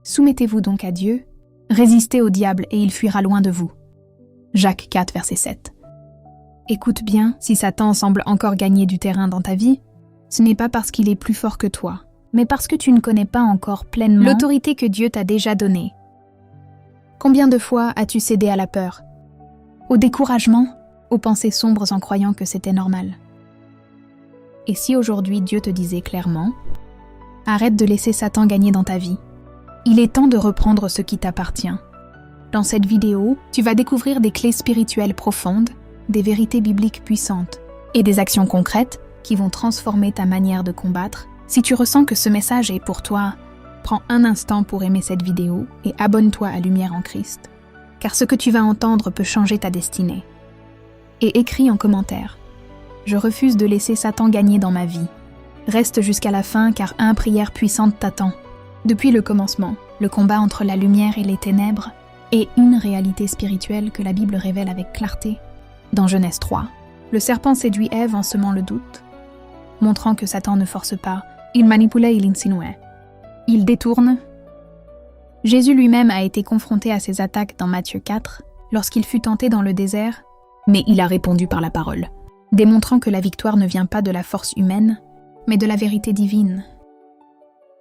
Soumettez-vous donc à Dieu, résistez au diable et il fuira loin de vous. Jacques 4, verset 7. Écoute bien, si Satan semble encore gagner du terrain dans ta vie, ce n'est pas parce qu'il est plus fort que toi, mais parce que tu ne connais pas encore pleinement l'autorité que Dieu t'a déjà donnée. Combien de fois as-tu cédé à la peur, au découragement, aux pensées sombres en croyant que c'était normal? Et si aujourd'hui Dieu te disait clairement, arrête de laisser Satan gagner dans ta vie. Il est temps de reprendre ce qui t'appartient. Dans cette vidéo, tu vas découvrir des clés spirituelles profondes, des vérités bibliques puissantes et des actions concrètes qui vont transformer ta manière de combattre. Si tu ressens que ce message est pour toi, prends un instant pour aimer cette vidéo et abonne-toi à Lumière en Christ, car ce que tu vas entendre peut changer ta destinée. Et écris en commentaire: je refuse de laisser Satan gagner dans ma vie. Reste jusqu'à la fin car une prière puissante t'attend. Depuis le commencement, le combat entre la lumière et les ténèbres est une réalité spirituelle que la Bible révèle avec clarté. Dans Genèse 3, le serpent séduit Ève en semant le doute, montrant que Satan ne force pas, il manipulait, il insinuait. Il détourne. Jésus lui-même a été confronté à ces attaques dans Matthieu 4, lorsqu'il fut tenté dans le désert, mais il a répondu par la parole, démontrant que la victoire ne vient pas de la force humaine, mais de la vérité divine.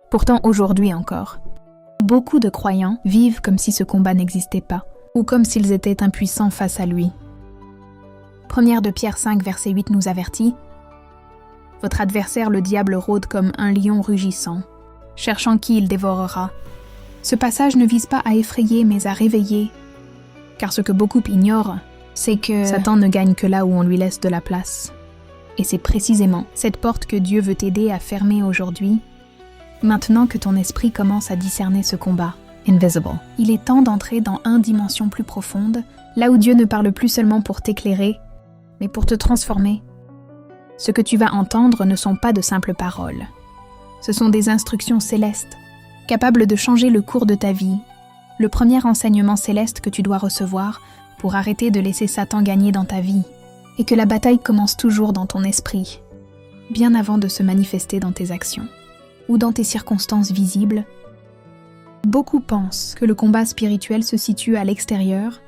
Pourtant, aujourd'hui encore, beaucoup de croyants vivent comme si ce combat n'existait pas, ou comme s'ils étaient impuissants face à lui. 1 de Pierre 5, verset 8 nous avertit: « Votre adversaire le diable rôde comme un lion rugissant, cherchant qui il dévorera. » Ce passage ne vise pas à effrayer, mais à réveiller, car ce que beaucoup ignorent, c'est que Satan ne gagne que là où on lui laisse de la place. Et c'est précisément cette porte que Dieu veut t'aider à fermer aujourd'hui, maintenant que ton esprit commence à discerner ce combat. Invisible. Il est temps d'entrer dans une dimension plus profonde, là où Dieu ne parle plus seulement pour t'éclairer, mais pour te transformer. Ce que tu vas entendre ne sont pas de simples paroles. Ce sont des instructions célestes, capables de changer le cours de ta vie, le premier enseignement céleste que tu dois recevoir pour arrêter de laisser Satan gagner dans ta vie, et que la bataille commence toujours dans ton esprit, bien avant de se manifester dans tes actions ou dans tes circonstances visibles. Beaucoup pensent que le combat spirituel se situe à l'extérieur,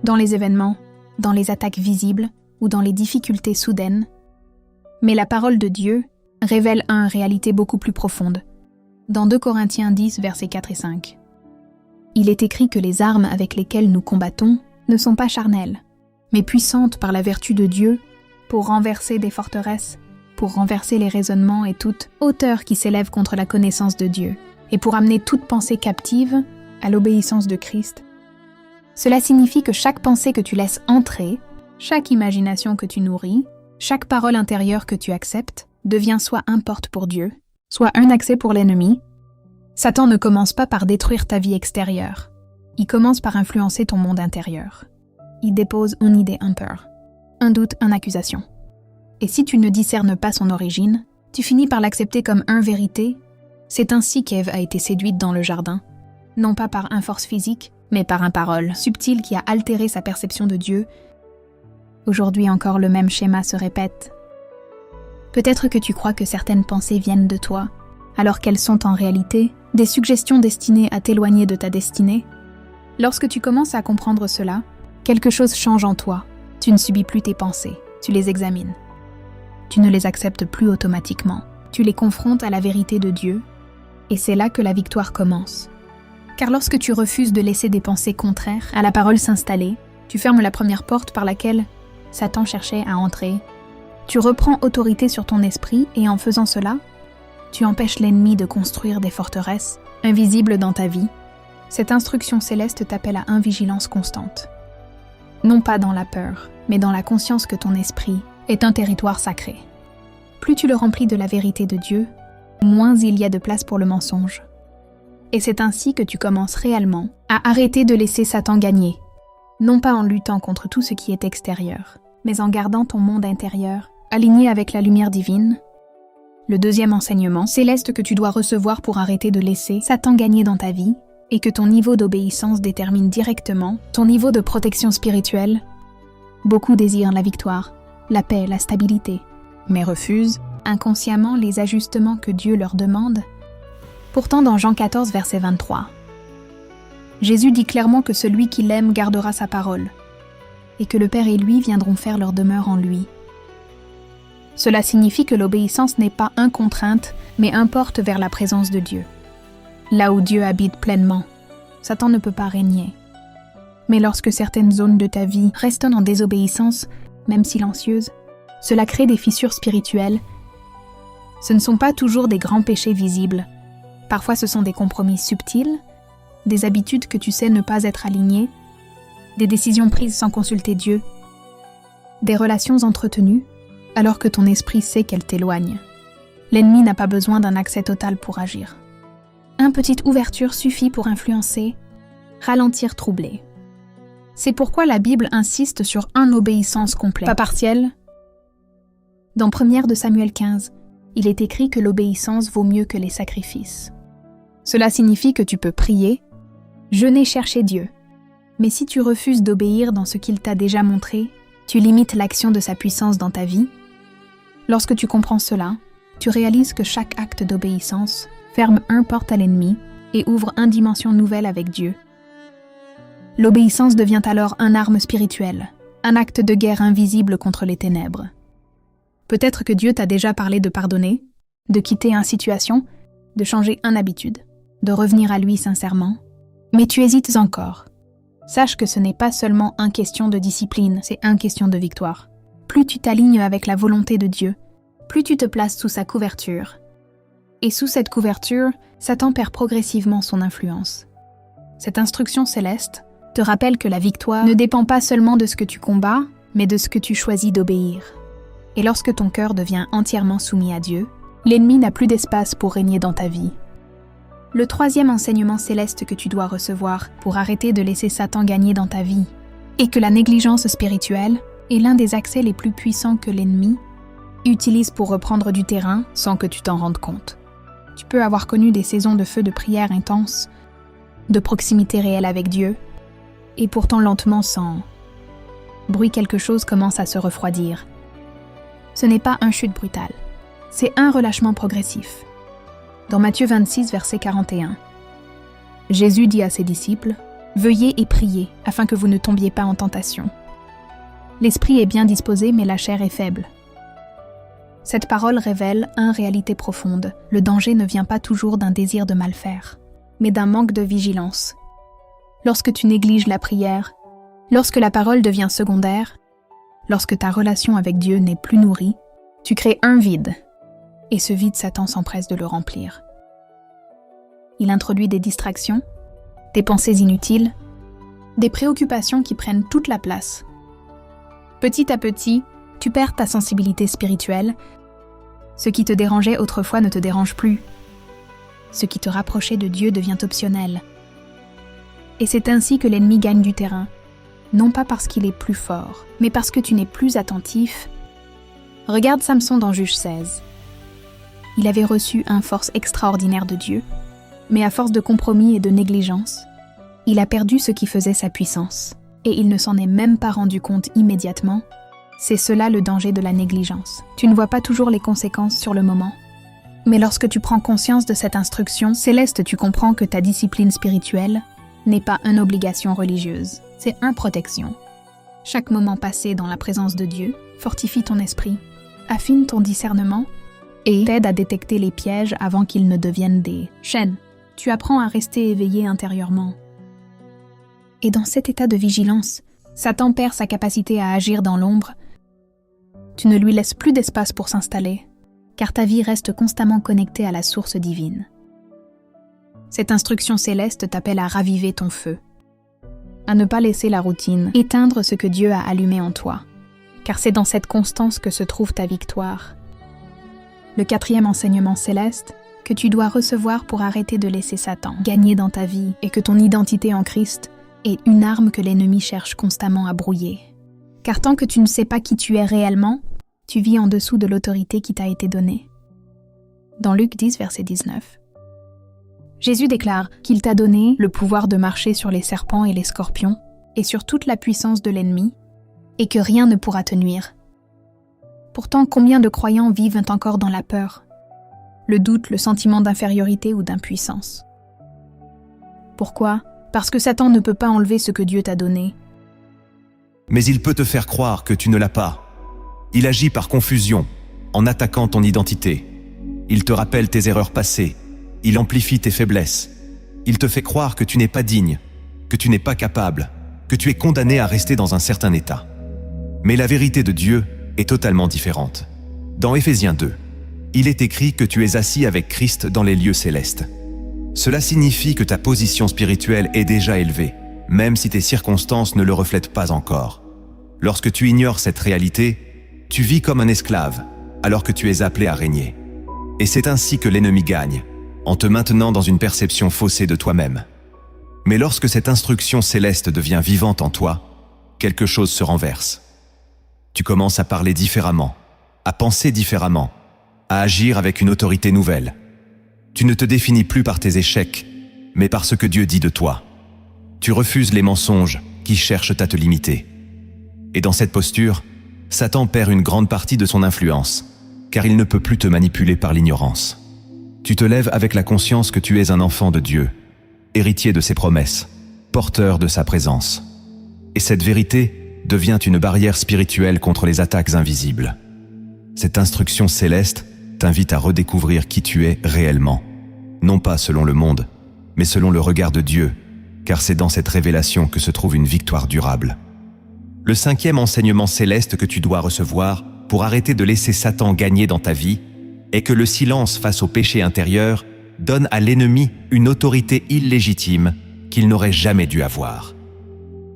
dans les événements, dans les attaques visibles ou dans les difficultés soudaines. Mais la parole de Dieu révèle une réalité beaucoup plus profonde. Dans 2 Corinthiens 10, versets 4 et 5. Il est écrit que les armes avec lesquelles nous combattons ne sont pas charnelles, mais puissantes par la vertu de Dieu pour renverser des forteresses, pour renverser les raisonnements et toute hauteur qui s'élève contre la connaissance de Dieu, et pour amener toute pensée captive à l'obéissance de Christ. Cela signifie que chaque pensée que tu laisses entrer, chaque imagination que tu nourris, chaque parole intérieure que tu acceptes, devient soit une porte pour Dieu, soit un accès pour l'ennemi. Satan ne commence pas par détruire ta vie extérieure. Il commence par influencer ton monde intérieur. Il dépose une idée, une peur, un doute, une accusation. Et si tu ne discernes pas son origine, tu finis par l'accepter comme une vérité. C'est ainsi qu'Ève a été séduite dans le jardin, non pas par une force physique, mais par une parole subtile qui a altéré sa perception de Dieu. Aujourd'hui encore, le même schéma se répète. Peut-être que tu crois que certaines pensées viennent de toi, alors qu'elles sont en réalité des suggestions destinées à t'éloigner de ta destinée. Lorsque tu commences à comprendre cela, quelque chose change en toi. Tu ne subis plus tes pensées, tu les examines. Tu ne les acceptes plus automatiquement. Tu les confrontes à la vérité de Dieu, et c'est là que la victoire commence. Car lorsque tu refuses de laisser des pensées contraires à la parole s'installer, tu fermes la première porte par laquelle Satan cherchait à entrer. Tu reprends autorité sur ton esprit et en faisant cela, tu empêches l'ennemi de construire des forteresses invisibles dans ta vie. Cette instruction céleste t'appelle à une vigilance constante. Non pas dans la peur, mais dans la conscience que ton esprit est un territoire sacré. Plus tu le remplis de la vérité de Dieu, moins il y a de place pour le mensonge. Et c'est ainsi que tu commences réellement à arrêter de laisser Satan gagner, non pas en luttant contre tout ce qui est extérieur, mais en gardant ton monde intérieur aligné avec la lumière divine. Le deuxième enseignement céleste que tu dois recevoir pour arrêter de laisser Satan gagner dans ta vie est que ton niveau d'obéissance détermine directement ton niveau de protection spirituelle. Beaucoup désirent la victoire, la paix, la stabilité, mais refusent inconsciemment les ajustements que Dieu leur demande. Pourtant, dans Jean 14, verset 23, Jésus dit clairement que celui qui l'aime gardera sa parole, et que le Père et lui viendront faire leur demeure en lui. Cela signifie que l'obéissance n'est pas une contrainte, mais une porte vers la présence de Dieu. Là où Dieu habite pleinement, Satan ne peut pas régner. Mais lorsque certaines zones de ta vie restent en désobéissance, même silencieuses, cela crée des fissures spirituelles. Ce ne sont pas toujours des grands péchés visibles. Parfois ce sont des compromis subtils, des habitudes que tu sais ne pas être alignées, des décisions prises sans consulter Dieu, des relations entretenues alors que ton esprit sait qu'elles t'éloignent. L'ennemi n'a pas besoin d'un accès total pour agir. Une petite ouverture suffit pour influencer, ralentir, troubler. C'est pourquoi la Bible insiste sur une obéissance complète, pas partielle. Dans 1 de Samuel 15, il est écrit que l'obéissance vaut mieux que les sacrifices. Cela signifie que tu peux prier, jeûner, chercher Dieu. Mais si tu refuses d'obéir dans ce qu'il t'a déjà montré, tu limites l'action de sa puissance dans ta vie. Lorsque tu comprends cela, tu réalises que chaque acte d'obéissance ferme une porte à l'ennemi et ouvre une dimension nouvelle avec Dieu. L'obéissance devient alors une arme spirituelle, un acte de guerre invisible contre les ténèbres. Peut-être que Dieu t'a déjà parlé de pardonner, de quitter une situation, de changer une habitude, de revenir à lui sincèrement, mais tu hésites encore. Sache que ce n'est pas seulement une question de discipline, c'est une question de victoire. Plus tu t'alignes avec la volonté de Dieu, plus tu te places sous sa couverture. Et sous cette couverture, Satan perd progressivement son influence. Cette instruction céleste te rappelle que la victoire ne dépend pas seulement de ce que tu combats, mais de ce que tu choisis d'obéir. Et lorsque ton cœur devient entièrement soumis à Dieu, l'ennemi n'a plus d'espace pour régner dans ta vie. Le troisième enseignement céleste que tu dois recevoir pour arrêter de laisser Satan gagner dans ta vie est que la négligence spirituelle est l'un des accès les plus puissants que l'ennemi utilise pour reprendre du terrain sans que tu t'en rendes compte. Tu peux avoir connu des saisons de feu de prière intense, de proximité réelle avec Dieu, et pourtant lentement sans bruit quelque chose commence à se refroidir. Ce n'est pas une chute brutale, c'est un relâchement progressif. Dans Matthieu 26, verset 41, Jésus dit à ses disciples « Veuillez et priez, afin que vous ne tombiez pas en tentation. L'esprit est bien disposé, mais la chair est faible. » Cette parole révèle une réalité profonde. Le danger ne vient pas toujours d'un désir de mal faire, mais d'un manque de vigilance. Lorsque tu négliges la prière, lorsque la parole devient secondaire, lorsque ta relation avec Dieu n'est plus nourrie, tu crées un vide. Et ce vide, Satan s'empresse de le remplir. Il introduit des distractions, des pensées inutiles, des préoccupations qui prennent toute la place. Petit à petit, tu perds ta sensibilité spirituelle. Ce qui te dérangeait autrefois ne te dérange plus. Ce qui te rapprochait de Dieu devient optionnel. Et c'est ainsi que l'ennemi gagne du terrain, non pas parce qu'il est plus fort, mais parce que tu n'es plus attentif. Regarde Samson dans Juge 16. Il avait reçu une force extraordinaire de Dieu, mais à force de compromis et de négligence, il a perdu ce qui faisait sa puissance, et il ne s'en est même pas rendu compte immédiatement. C'est cela le danger de la négligence. Tu ne vois pas toujours les conséquences sur le moment. Mais lorsque tu prends conscience de cette instruction céleste, tu comprends que ta discipline spirituelle n'est pas une obligation religieuse, c'est une protection. Chaque moment passé dans la présence de Dieu fortifie ton esprit, affine ton discernement et t'aide à détecter les pièges avant qu'ils ne deviennent des chaînes. Tu apprends à rester éveillé intérieurement. Et dans cet état de vigilance, Satan perd sa capacité à agir dans l'ombre. Tu ne lui laisses plus d'espace pour s'installer, car ta vie reste constamment connectée à la source divine. Cette instruction céleste t'appelle à raviver ton feu, à ne pas laisser la routine éteindre ce que Dieu a allumé en toi, car c'est dans cette constance que se trouve ta victoire. Le quatrième enseignement céleste que tu dois recevoir pour arrêter de laisser Satan gagner dans ta vie et que ton identité en Christ est une arme que l'ennemi cherche constamment à brouiller. Car tant que tu ne sais pas qui tu es réellement, tu vis en dessous de l'autorité qui t'a été donnée. Dans Luc 10, verset 19, Jésus déclare qu'il t'a donné le pouvoir de marcher sur les serpents et les scorpions et sur toute la puissance de l'ennemi, et que rien ne pourra te nuire. Pourtant, combien de croyants vivent encore dans la peur, le doute, le sentiment d'infériorité ou d'impuissance? Pourquoi? parce que Satan ne peut pas enlever ce que Dieu t'a donné. Mais il peut te faire croire que tu ne l'as pas. Il agit par confusion, en attaquant ton identité. Il te rappelle tes erreurs passées. Il amplifie tes faiblesses. Il te fait croire que tu n'es pas digne, que tu n'es pas capable, que tu es condamné à rester dans un certain état. Mais la vérité de Dieu est totalement différente. Dans Éphésiens 2, il est écrit que tu es assis avec Christ dans les lieux célestes. Cela signifie que ta position spirituelle est déjà élevée, même si tes circonstances ne le reflètent pas encore. Lorsque tu ignores cette réalité, tu vis comme un esclave, alors que tu es appelé à régner. Et c'est ainsi que l'ennemi gagne, en te maintenant dans une perception faussée de toi-même. Mais lorsque cette instruction céleste devient vivante en toi, quelque chose se renverse. Tu commences à parler différemment, à penser différemment, à agir avec une autorité nouvelle. Tu ne te définis plus par tes échecs, mais par ce que Dieu dit de toi. Tu refuses les mensonges qui cherchent à te limiter. Et dans cette posture, Satan perd une grande partie de son influence, car il ne peut plus te manipuler par l'ignorance. Tu te lèves avec la conscience que tu es un enfant de Dieu, héritier de ses promesses, porteur de sa présence. Et cette vérité devient une barrière spirituelle contre les attaques invisibles. Cette instruction céleste t'invite à redécouvrir qui tu es réellement, non pas selon le monde, mais selon le regard de Dieu, car c'est dans cette révélation que se trouve une victoire durable. Le 5e enseignement céleste que tu dois recevoir pour arrêter de laisser Satan gagner dans ta vie est que le silence face au péché intérieur donne à l'ennemi une autorité illégitime qu'il n'aurait jamais dû avoir.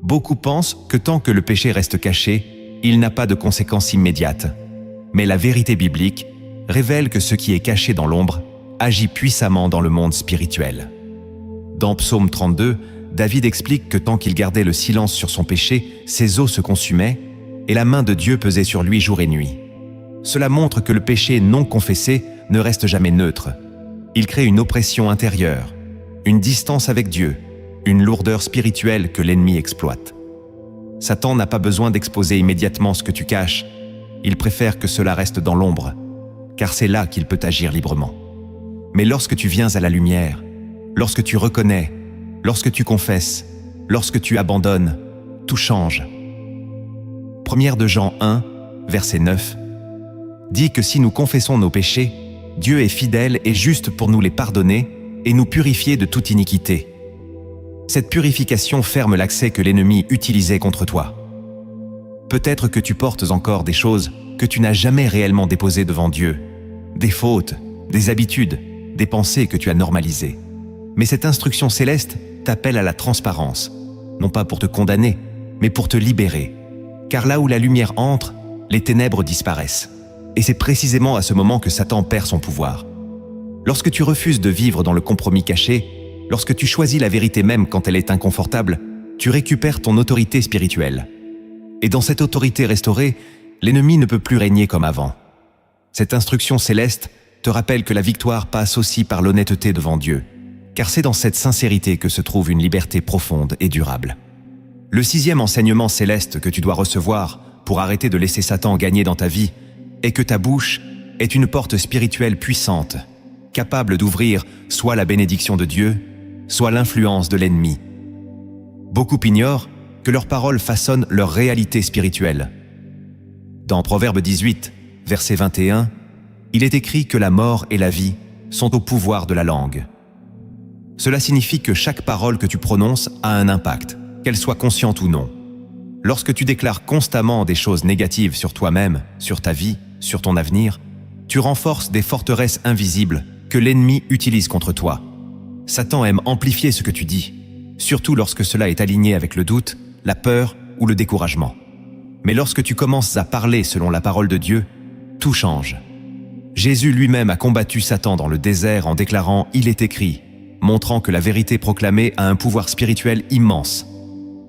Beaucoup pensent que tant que le péché reste caché, il n'a pas de conséquences immédiates. Mais la vérité biblique révèle que ce qui est caché dans l'ombre agit puissamment dans le monde spirituel. Dans Psaume 32, David explique que tant qu'il gardait le silence sur son péché, ses os se consumaient et la main de Dieu pesait sur lui jour et nuit. Cela montre que le péché non confessé ne reste jamais neutre. Il crée une oppression intérieure, une distance avec Dieu, une lourdeur spirituelle que l'ennemi exploite. Satan n'a pas besoin d'exposer immédiatement ce que tu caches. Il préfère que cela reste dans l'ombre, car c'est là qu'il peut agir librement. Mais lorsque tu viens à la lumière, lorsque tu reconnais, lorsque tu confesses, lorsque tu abandonnes, tout change. 1 de Jean 1, verset 9, dit que si nous confessons nos péchés, Dieu est fidèle et juste pour nous les pardonner et nous purifier de toute iniquité. Cette purification ferme l'accès que l'ennemi utilisait contre toi. Peut-être que tu portes encore des choses que tu n'as jamais réellement déposées devant Dieu, des fautes, des habitudes, des pensées que tu as normalisées. Mais cette instruction céleste t'appelle à la transparence, non pas pour te condamner, mais pour te libérer. Car là où la lumière entre, les ténèbres disparaissent. Et c'est précisément à ce moment que Satan perd son pouvoir. Lorsque tu refuses de vivre dans le compromis caché, lorsque tu choisis la vérité même quand elle est inconfortable, tu récupères ton autorité spirituelle. Et dans cette autorité restaurée, l'ennemi ne peut plus régner comme avant. Cette instruction céleste te rappelle que la victoire passe aussi par l'honnêteté devant Dieu, car c'est dans cette sincérité que se trouve une liberté profonde et durable. Le 6e enseignement céleste que tu dois recevoir pour arrêter de laisser Satan gagner dans ta vie est que ta bouche est une porte spirituelle puissante, capable d'ouvrir soit la bénédiction de Dieu, soit l'influence de l'ennemi. Beaucoup ignorent que leurs paroles façonnent leur réalité spirituelle. Dans Proverbe 18, verset 21, il est écrit que la mort et la vie sont au pouvoir de la langue. Cela signifie que chaque parole que tu prononces a un impact, qu'elle soit consciente ou non. Lorsque tu déclares constamment des choses négatives sur toi-même, sur ta vie, sur ton avenir, tu renforces des forteresses invisibles que l'ennemi utilise contre toi. Satan aime amplifier ce que tu dis, surtout lorsque cela est aligné avec le doute, la peur ou le découragement. Mais lorsque tu commences à parler selon la parole de Dieu, tout change. Jésus lui-même a combattu Satan dans le désert en déclarant « Il est écrit », montrant que la vérité proclamée a un pouvoir spirituel immense.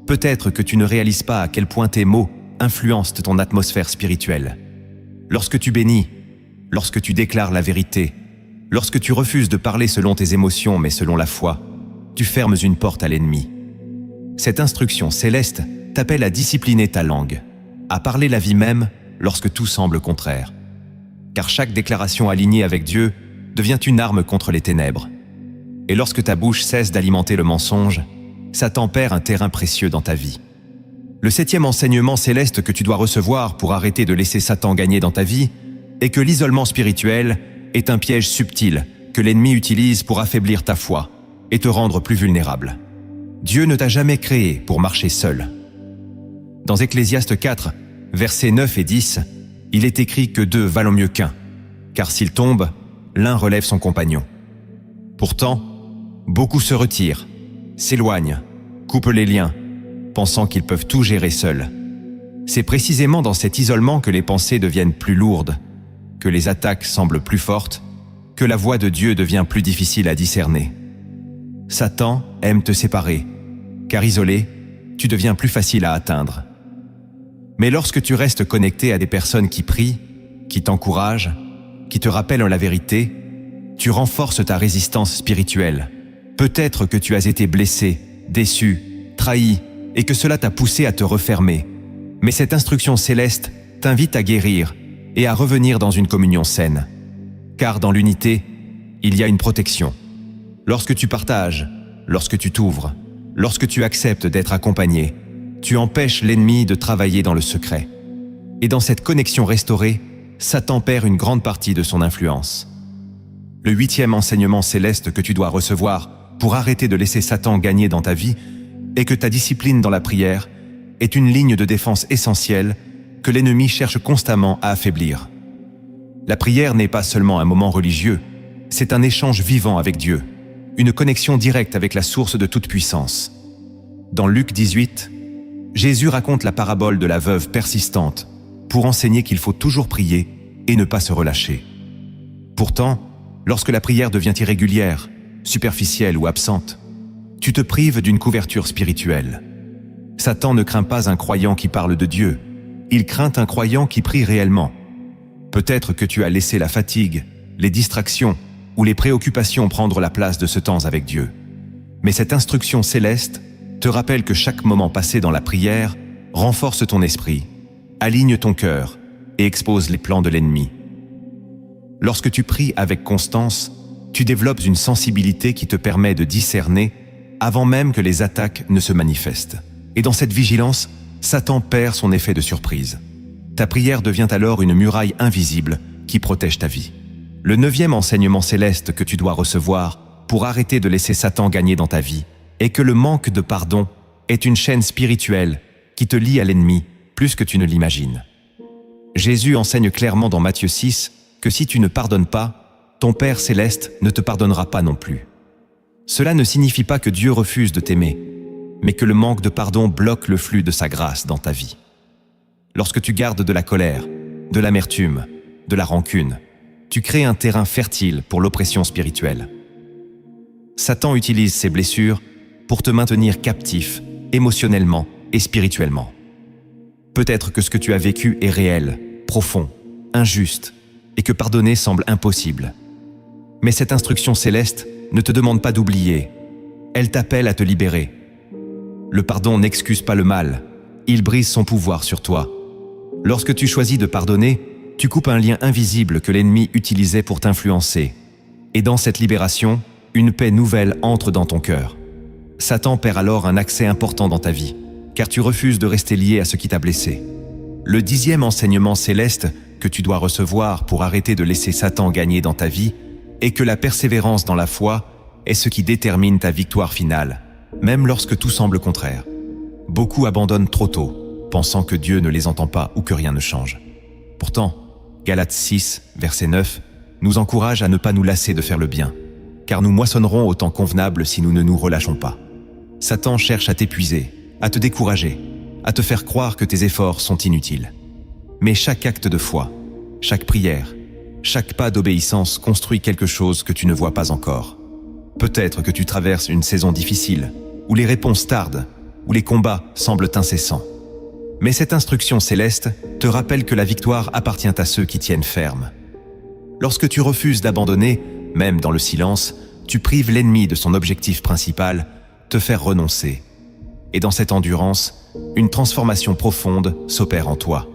Peut-être que tu ne réalises pas à quel point tes mots influencent ton atmosphère spirituelle. Lorsque tu bénis, lorsque tu déclares la vérité, lorsque tu refuses de parler selon tes émotions mais selon la foi, tu fermes une porte à l'ennemi. Cette instruction céleste t'appelle à discipliner ta langue, à parler la vie même lorsque tout semble contraire. Car chaque déclaration alignée avec Dieu devient une arme contre les ténèbres. Et lorsque ta bouche cesse d'alimenter le mensonge, Satan perd un terrain précieux dans ta vie. Le 7e enseignement céleste que tu dois recevoir pour arrêter de laisser Satan gagner dans ta vie est que l'isolement spirituel est un piège subtil que l'ennemi utilise pour affaiblir ta foi et te rendre plus vulnérable. Dieu ne t'a jamais créé pour marcher seul. Dans Ecclésiaste 4, versets 9 et 10, il est écrit que 2 valent mieux qu'un, car s'il tombe, l'un relève son compagnon. Pourtant, beaucoup se retirent, s'éloignent, coupent les liens, pensant qu'ils peuvent tout gérer seuls. C'est précisément dans cet isolement que les pensées deviennent plus lourdes, que les attaques semblent plus fortes, que la voix de Dieu devient plus difficile à discerner. Satan aime te séparer, car isolé, tu deviens plus facile à atteindre. Mais lorsque tu restes connecté à des personnes qui prient, qui t'encouragent, qui te rappellent la vérité, tu renforces ta résistance spirituelle. Peut-être que tu as été blessé, déçu, trahi, et que cela t'a poussé à te refermer. Mais cette instruction céleste t'invite à guérir et à revenir dans une communion saine. Car dans l'unité, il y a une protection. Lorsque tu partages, lorsque tu t'ouvres, lorsque tu acceptes d'être accompagné, tu empêches l'ennemi de travailler dans le secret. Et dans cette connexion restaurée, Satan perd une grande partie de son influence. Le 8e enseignement céleste que tu dois recevoir pour arrêter de laisser Satan gagner dans ta vie est que ta discipline dans la prière est une ligne de défense essentielle que l'ennemi cherche constamment à affaiblir. La prière n'est pas seulement un moment religieux, c'est un échange vivant avec Dieu, une connexion directe avec la source de toute puissance. Dans Luc 18, Jésus raconte la parabole de la veuve persistante pour enseigner qu'il faut toujours prier et ne pas se relâcher. Pourtant, lorsque la prière devient irrégulière, superficielle ou absente, tu te prives d'une couverture spirituelle. Satan ne craint pas un croyant qui parle de Dieu, il craint un croyant qui prie réellement. Peut-être que tu as laissé la fatigue, les distractions ou les préoccupations prendre la place de ce temps avec Dieu. Mais cette instruction céleste te rappelle que chaque moment passé dans la prière renforce ton esprit, aligne ton cœur et expose les plans de l'ennemi. Lorsque tu pries avec constance, tu développes une sensibilité qui te permet de discerner avant même que les attaques ne se manifestent. Et dans cette vigilance, Satan perd son effet de surprise. Ta prière devient alors une muraille invisible qui protège ta vie. Le 9e enseignement céleste que tu dois recevoir pour arrêter de laisser Satan gagner dans ta vie est que le manque de pardon est une chaîne spirituelle qui te lie à l'ennemi plus que tu ne l'imagines. Jésus enseigne clairement dans Matthieu 6 que si tu ne pardonnes pas, ton Père céleste ne te pardonnera pas non plus. Cela ne signifie pas que Dieu refuse de t'aimer, mais que le manque de pardon bloque le flux de sa grâce dans ta vie. Lorsque tu gardes de la colère, de l'amertume, de la rancune, tu crées un terrain fertile pour l'oppression spirituelle. Satan utilise ces blessures pour te maintenir captif, émotionnellement et spirituellement. Peut-être que ce que tu as vécu est réel, profond, injuste, et que pardonner semble impossible. Mais cette instruction céleste ne te demande pas d'oublier, elle t'appelle à te libérer. Le pardon n'excuse pas le mal, il brise son pouvoir sur toi. Lorsque tu choisis de pardonner, tu coupes un lien invisible que l'ennemi utilisait pour t'influencer. Et dans cette libération, une paix nouvelle entre dans ton cœur. Satan perd alors un accès important dans ta vie, car tu refuses de rester lié à ce qui t'a blessé. Le 10e enseignement céleste que tu dois recevoir pour arrêter de laisser Satan gagner dans ta vie est que la persévérance dans la foi est ce qui détermine ta victoire finale, même lorsque tout semble contraire. Beaucoup abandonnent trop tôt, pensant que Dieu ne les entend pas ou que rien ne change. Pourtant, Galates 6, verset 9, nous encourage à ne pas nous lasser de faire le bien, car nous moissonnerons au temps convenable si nous ne nous relâchons pas. Satan cherche à t'épuiser, à te décourager, à te faire croire que tes efforts sont inutiles. Mais chaque acte de foi, chaque prière, chaque pas d'obéissance construit quelque chose que tu ne vois pas encore. Peut-être que tu traverses une saison difficile, où les réponses tardent, où les combats semblent incessants. Mais cette instruction céleste te rappelle que la victoire appartient à ceux qui tiennent ferme. Lorsque tu refuses d'abandonner, même dans le silence, tu prives l'ennemi de son objectif principal, te faire renoncer. Et dans cette endurance, une transformation profonde s'opère en toi.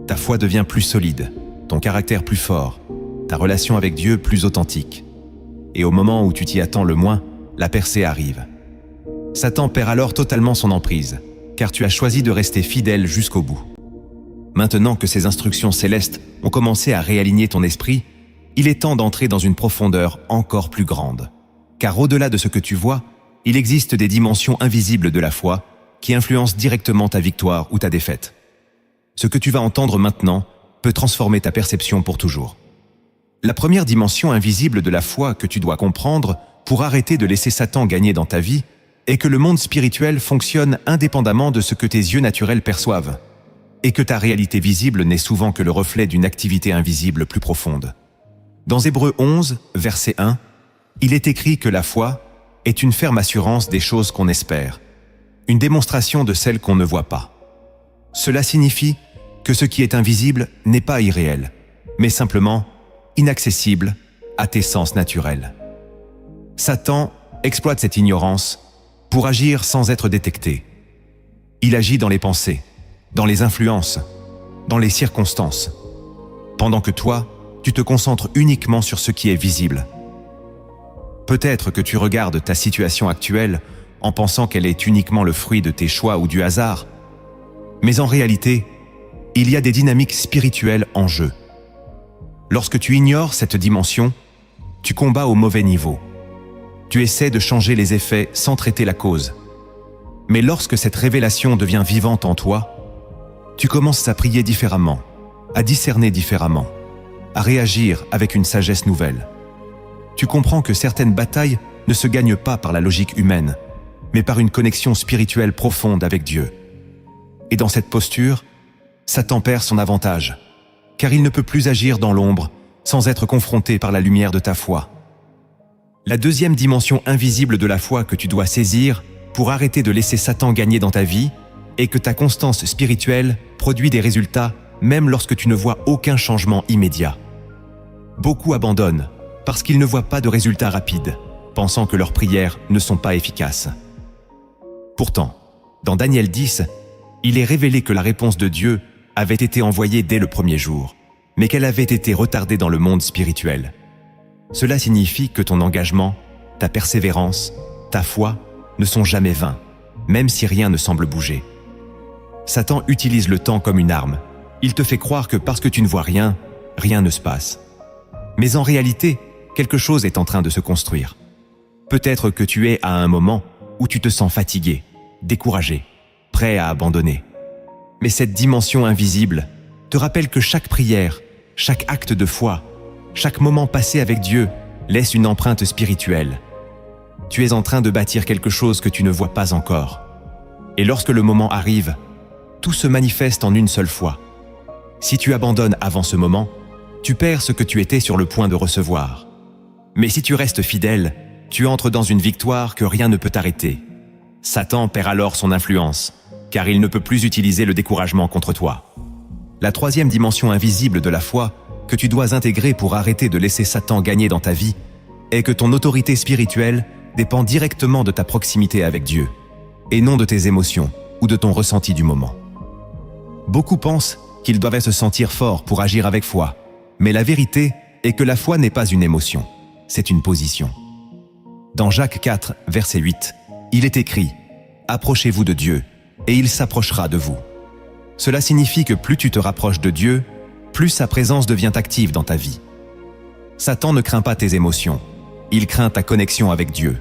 Ta foi devient plus solide, ton caractère plus fort, ta relation avec Dieu plus authentique. Et au moment où tu t'y attends le moins, la percée arrive. Satan perd alors totalement son emprise, car tu as choisi de rester fidèle jusqu'au bout. Maintenant que ces instructions célestes ont commencé à réaligner ton esprit, il est temps d'entrer dans une profondeur encore plus grande. Car au-delà de ce que tu vois, il existe des dimensions invisibles de la foi qui influencent directement ta victoire ou ta défaite. Ce que tu vas entendre maintenant peut transformer ta perception pour toujours. La première dimension invisible de la foi que tu dois comprendre pour arrêter de laisser Satan gagner dans ta vie est que le monde spirituel fonctionne indépendamment de ce que tes yeux naturels perçoivent, et que ta réalité visible n'est souvent que le reflet d'une activité invisible plus profonde. Dans Hébreux 11, verset 1, il est écrit que la foi est une ferme assurance des choses qu'on espère, une démonstration de celles qu'on ne voit pas. Cela signifie que ce qui est invisible n'est pas irréel, mais simplement inaccessible à tes sens naturels. Satan exploite cette ignorance pour agir sans être détecté. Il agit dans les pensées, dans les influences, dans les circonstances, pendant que toi, tu te concentres uniquement sur ce qui est visible. Peut-être que tu regardes ta situation actuelle en pensant qu'elle est uniquement le fruit de tes choix ou du hasard, mais en réalité, il y a des dynamiques spirituelles en jeu. Lorsque tu ignores cette dimension, tu combats au mauvais niveau. Tu essaies de changer les effets sans traiter la cause. Mais lorsque cette révélation devient vivante en toi, tu commences à prier différemment, à discerner différemment, à réagir avec une sagesse nouvelle. Tu comprends que certaines batailles ne se gagnent pas par la logique humaine, mais par une connexion spirituelle profonde avec Dieu. Et dans cette posture, Satan perd son avantage, car il ne peut plus agir dans l'ombre sans être confronté par la lumière de ta foi. La deuxième dimension invisible de la foi que tu dois saisir pour arrêter de laisser Satan gagner dans ta vie est que ta constance spirituelle produit des résultats même lorsque tu ne vois aucun changement immédiat. Beaucoup abandonnent parce qu'ils ne voient pas de résultats rapides, pensant que leurs prières ne sont pas efficaces. Pourtant, dans Daniel 10, il est révélé que la réponse de Dieu avait été envoyée dès le premier jour, mais qu'elle avait été retardée dans le monde spirituel. Cela signifie que ton engagement, ta persévérance, ta foi ne sont jamais vains, même si rien ne semble bouger. Satan utilise le temps comme une arme. Il te fait croire que parce que tu ne vois rien, rien ne se passe. Mais en réalité, quelque chose est en train de se construire. Peut-être que tu es à un moment où tu te sens fatigué, découragé, prêt à abandonner. Mais cette dimension invisible te rappelle que chaque prière, chaque acte de foi, chaque moment passé avec Dieu laisse une empreinte spirituelle. Tu es en train de bâtir quelque chose que tu ne vois pas encore. Et lorsque le moment arrive, tout se manifeste en une seule fois. Si tu abandonnes avant ce moment, tu perds ce que tu étais sur le point de recevoir. Mais si tu restes fidèle, tu entres dans une victoire que rien ne peut arrêter. Satan perd alors son influence, car il ne peut plus utiliser le découragement contre toi. La troisième dimension invisible de la foi que tu dois intégrer pour arrêter de laisser Satan gagner dans ta vie est que ton autorité spirituelle dépend directement de ta proximité avec Dieu, et non de tes émotions ou de ton ressenti du moment. Beaucoup pensent qu'ils doivent se sentir forts pour agir avec foi, mais la vérité est que la foi n'est pas une émotion, c'est une position. Dans Jacques 4, verset 8, il est écrit « Approchez-vous de Dieu, et il s'approchera de vous ». Cela signifie que plus tu te rapproches de Dieu, plus sa présence devient active dans ta vie. Satan ne craint pas tes émotions, il craint ta connexion avec Dieu.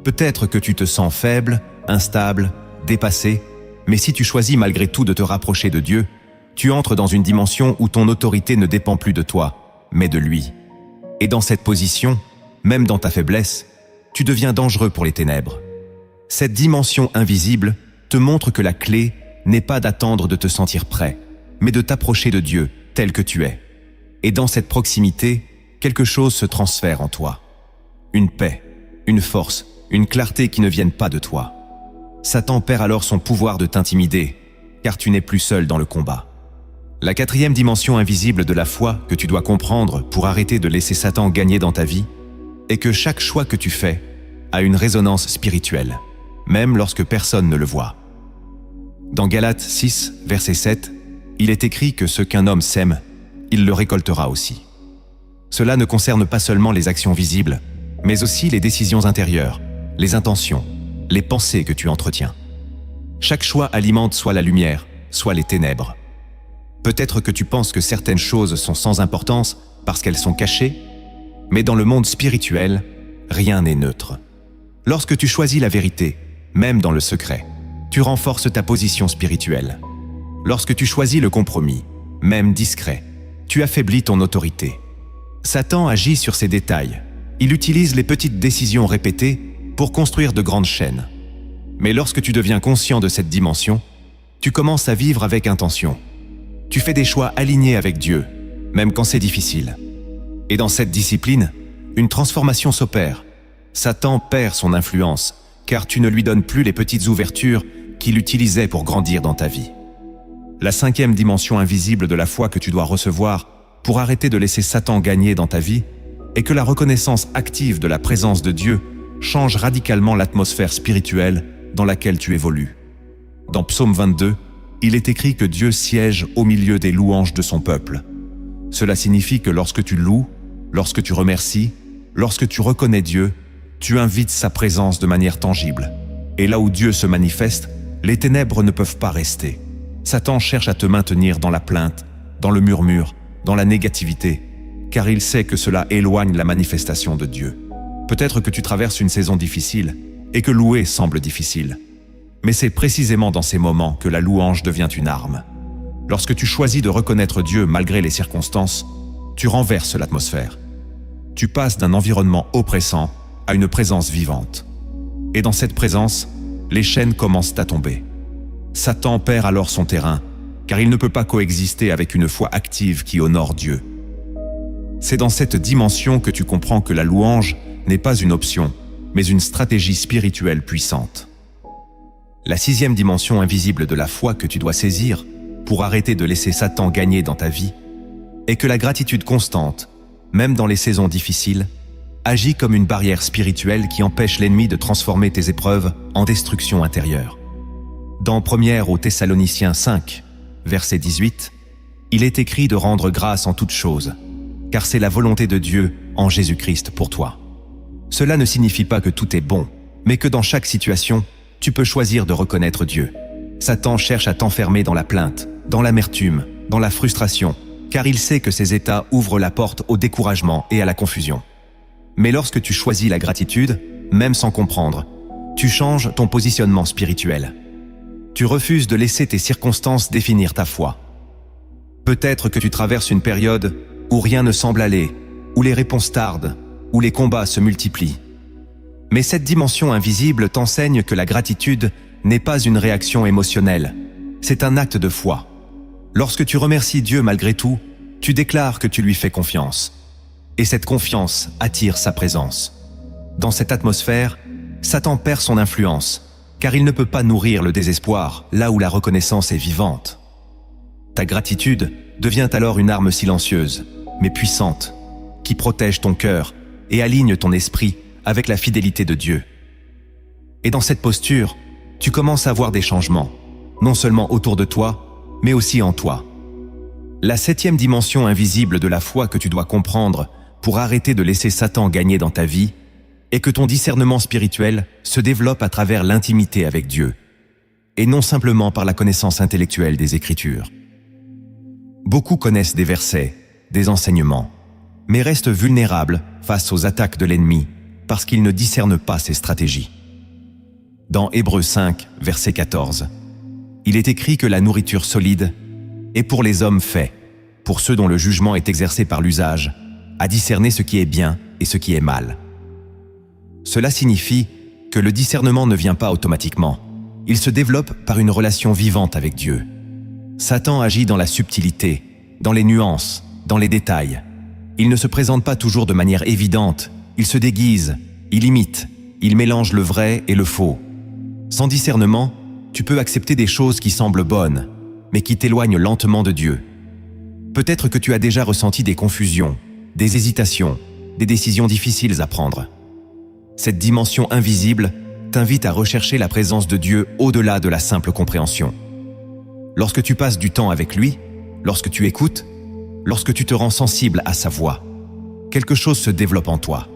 Peut-être que tu te sens faible, instable, dépassé, mais si tu choisis malgré tout de te rapprocher de Dieu, tu entres dans une dimension où ton autorité ne dépend plus de toi, mais de lui. Et dans cette position, même dans ta faiblesse, tu deviens dangereux pour les ténèbres. Cette dimension invisible te montre que la clé n'est pas d'attendre de te sentir prêt, mais de t'approcher de Dieu tel que tu es. Et dans cette proximité, quelque chose se transfère en toi. Une paix, une force, une clarté qui ne viennent pas de toi. Satan perd alors son pouvoir de t'intimider, car tu n'es plus seul dans le combat. La quatrième dimension invisible de la foi que tu dois comprendre pour arrêter de laisser Satan gagner dans ta vie est que chaque choix que tu fais a une résonance spirituelle, même lorsque personne ne le voit. Dans Galates 6, verset 7, il est écrit que ce qu'un homme sème, il le récoltera aussi. Cela ne concerne pas seulement les actions visibles, mais aussi les décisions intérieures, les intentions, les pensées que tu entretiens. Chaque choix alimente soit la lumière, soit les ténèbres. Peut-être que tu penses que certaines choses sont sans importance parce qu'elles sont cachées, mais dans le monde spirituel, rien n'est neutre. Lorsque tu choisis la vérité, même dans le secret, tu renforces ta position spirituelle. Lorsque tu choisis le compromis, même discret, tu affaiblis ton autorité. Satan agit sur ces détails. Il utilise les petites décisions répétées pour construire de grandes chaînes. Mais lorsque tu deviens conscient de cette dimension, tu commences à vivre avec intention. Tu fais des choix alignés avec Dieu, même quand c'est difficile. Et dans cette discipline, une transformation s'opère. Satan perd son influence, car tu ne lui donnes plus les petites ouvertures qu'il utilisait pour grandir dans ta vie. La 5e dimension invisible de la foi que tu dois recevoir pour arrêter de laisser Satan gagner dans ta vie est que la reconnaissance active de la présence de Dieu change radicalement l'atmosphère spirituelle dans laquelle tu évolues. Dans Psaume 22, il est écrit que Dieu siège au milieu des louanges de son peuple. Cela signifie que lorsque tu loues, lorsque tu remercies, lorsque tu reconnais Dieu, tu invites sa présence de manière tangible. Et là où Dieu se manifeste, les ténèbres ne peuvent pas rester. Satan cherche à te maintenir dans la plainte, dans le murmure, dans la négativité, car il sait que cela éloigne la manifestation de Dieu. Peut-être que tu traverses une saison difficile et que louer semble difficile. Mais c'est précisément dans ces moments que la louange devient une arme. Lorsque tu choisis de reconnaître Dieu malgré les circonstances, tu renverses l'atmosphère. Tu passes d'un environnement oppressant à une présence vivante. Et dans cette présence, les chaînes commencent à tomber. Satan perd alors son terrain, car il ne peut pas coexister avec une foi active qui honore Dieu. C'est dans cette dimension que tu comprends que la louange n'est pas une option, mais une stratégie spirituelle puissante. La 6e dimension invisible de la foi que tu dois saisir pour arrêter de laisser Satan gagner dans ta vie est que la gratitude constante, même dans les saisons difficiles, agit comme une barrière spirituelle qui empêche l'ennemi de transformer tes épreuves en destruction intérieure. Dans 1 aux Thessaloniciens 5, verset 18, il est écrit de rendre grâce en toutes choses, car c'est la volonté de Dieu en Jésus-Christ pour toi. Cela ne signifie pas que tout est bon, mais que dans chaque situation, tu peux choisir de reconnaître Dieu. Satan cherche à t'enfermer dans la plainte, dans l'amertume, dans la frustration, car il sait que ces états ouvrent la porte au découragement et à la confusion. Mais lorsque tu choisis la gratitude, même sans comprendre, tu changes ton positionnement spirituel. Tu refuses de laisser tes circonstances définir ta foi. Peut-être que tu traverses une période où rien ne semble aller, où les réponses tardent, où les combats se multiplient. Mais cette dimension invisible t'enseigne que la gratitude n'est pas une réaction émotionnelle, c'est un acte de foi. Lorsque tu remercies Dieu malgré tout, tu déclares que tu lui fais confiance. Et cette confiance attire sa présence. Dans cette atmosphère, Satan perd son influence, car il ne peut pas nourrir le désespoir là où la reconnaissance est vivante. Ta gratitude devient alors une arme silencieuse, mais puissante, qui protège ton cœur et aligne ton esprit avec la fidélité de Dieu. Et dans cette posture, tu commences à voir des changements, non seulement autour de toi, mais aussi en toi. La 7e dimension invisible de la foi que tu dois comprendre pour arrêter de laisser Satan gagner dans ta vie est que ton discernement spirituel se développe à travers l'intimité avec Dieu, et non simplement par la connaissance intellectuelle des Écritures. Beaucoup connaissent des versets, des enseignements, mais restent vulnérables face aux attaques de l'ennemi parce qu'ils ne discernent pas ses stratégies. Dans Hébreux 5, verset 14, il est écrit que la nourriture solide est pour les hommes faits, pour ceux dont le jugement est exercé par l'usage, à discerner ce qui est bien et ce qui est mal. Cela signifie que le discernement ne vient pas automatiquement. Il se développe par une relation vivante avec Dieu. Satan agit dans la subtilité, dans les nuances, dans les détails. Il ne se présente pas toujours de manière évidente, il se déguise, il imite, il mélange le vrai et le faux. Sans discernement, tu peux accepter des choses qui semblent bonnes, mais qui t'éloignent lentement de Dieu. Peut-être que tu as déjà ressenti des confusions, des hésitations, des décisions difficiles à prendre. Cette dimension invisible t'invite à rechercher la présence de Dieu au-delà de la simple compréhension. Lorsque tu passes du temps avec lui, lorsque tu écoutes, lorsque tu te rends sensible à sa voix, quelque chose se développe en toi.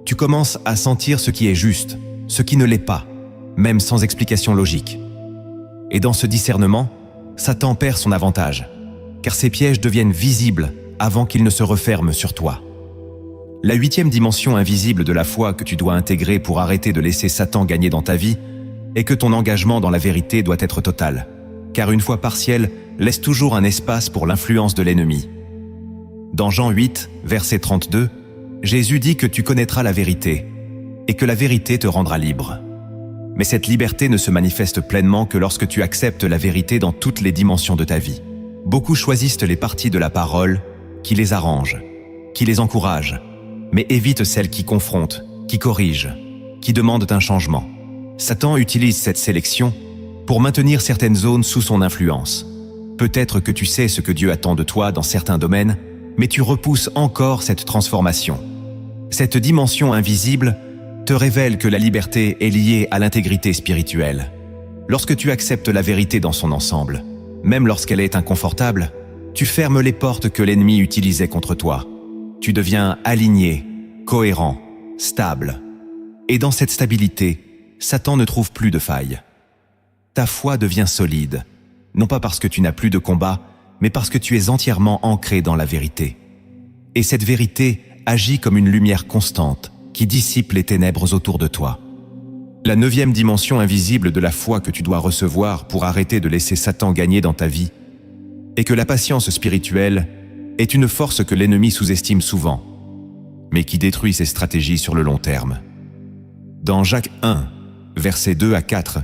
Tu commences à sentir ce qui est juste, ce qui ne l'est pas, même sans explication logique. Et dans ce discernement, Satan perd son avantage, car ses pièges deviennent visibles avant qu'ils ne se referment sur toi. La 8e dimension invisible de la foi que tu dois intégrer pour arrêter de laisser Satan gagner dans ta vie est que ton engagement dans la vérité doit être total, car une foi partielle laisse toujours un espace pour l'influence de l'ennemi. Dans Jean 8, verset 32, Jésus dit que tu connaîtras la vérité et que la vérité te rendra libre. Mais cette liberté ne se manifeste pleinement que lorsque tu acceptes la vérité dans toutes les dimensions de ta vie. Beaucoup choisissent les parties de la parole qui les arrangent, qui les encouragent, mais évitent celles qui confrontent, qui corrigent, qui demandent un changement. Satan utilise cette sélection pour maintenir certaines zones sous son influence. Peut-être que tu sais ce que Dieu attend de toi dans certains domaines, mais tu repousses encore cette transformation. Cette dimension invisible te révèle que la liberté est liée à l'intégrité spirituelle. Lorsque tu acceptes la vérité dans son ensemble, même lorsqu'elle est inconfortable, tu fermes les portes que l'ennemi utilisait contre toi. Tu deviens aligné, cohérent, stable. Et dans cette stabilité, Satan ne trouve plus de failles. Ta foi devient solide, non pas parce que tu n'as plus de combat, mais parce que tu es entièrement ancré dans la vérité. Et cette vérité agit comme une lumière constante qui dissipe les ténèbres autour de toi. La 9e dimension invisible de la foi que tu dois recevoir pour arrêter de laisser Satan gagner dans ta vie est que la patience spirituelle est une force que l'ennemi sous-estime souvent, mais qui détruit ses stratégies sur le long terme. Dans Jacques 1, versets 2 à 4,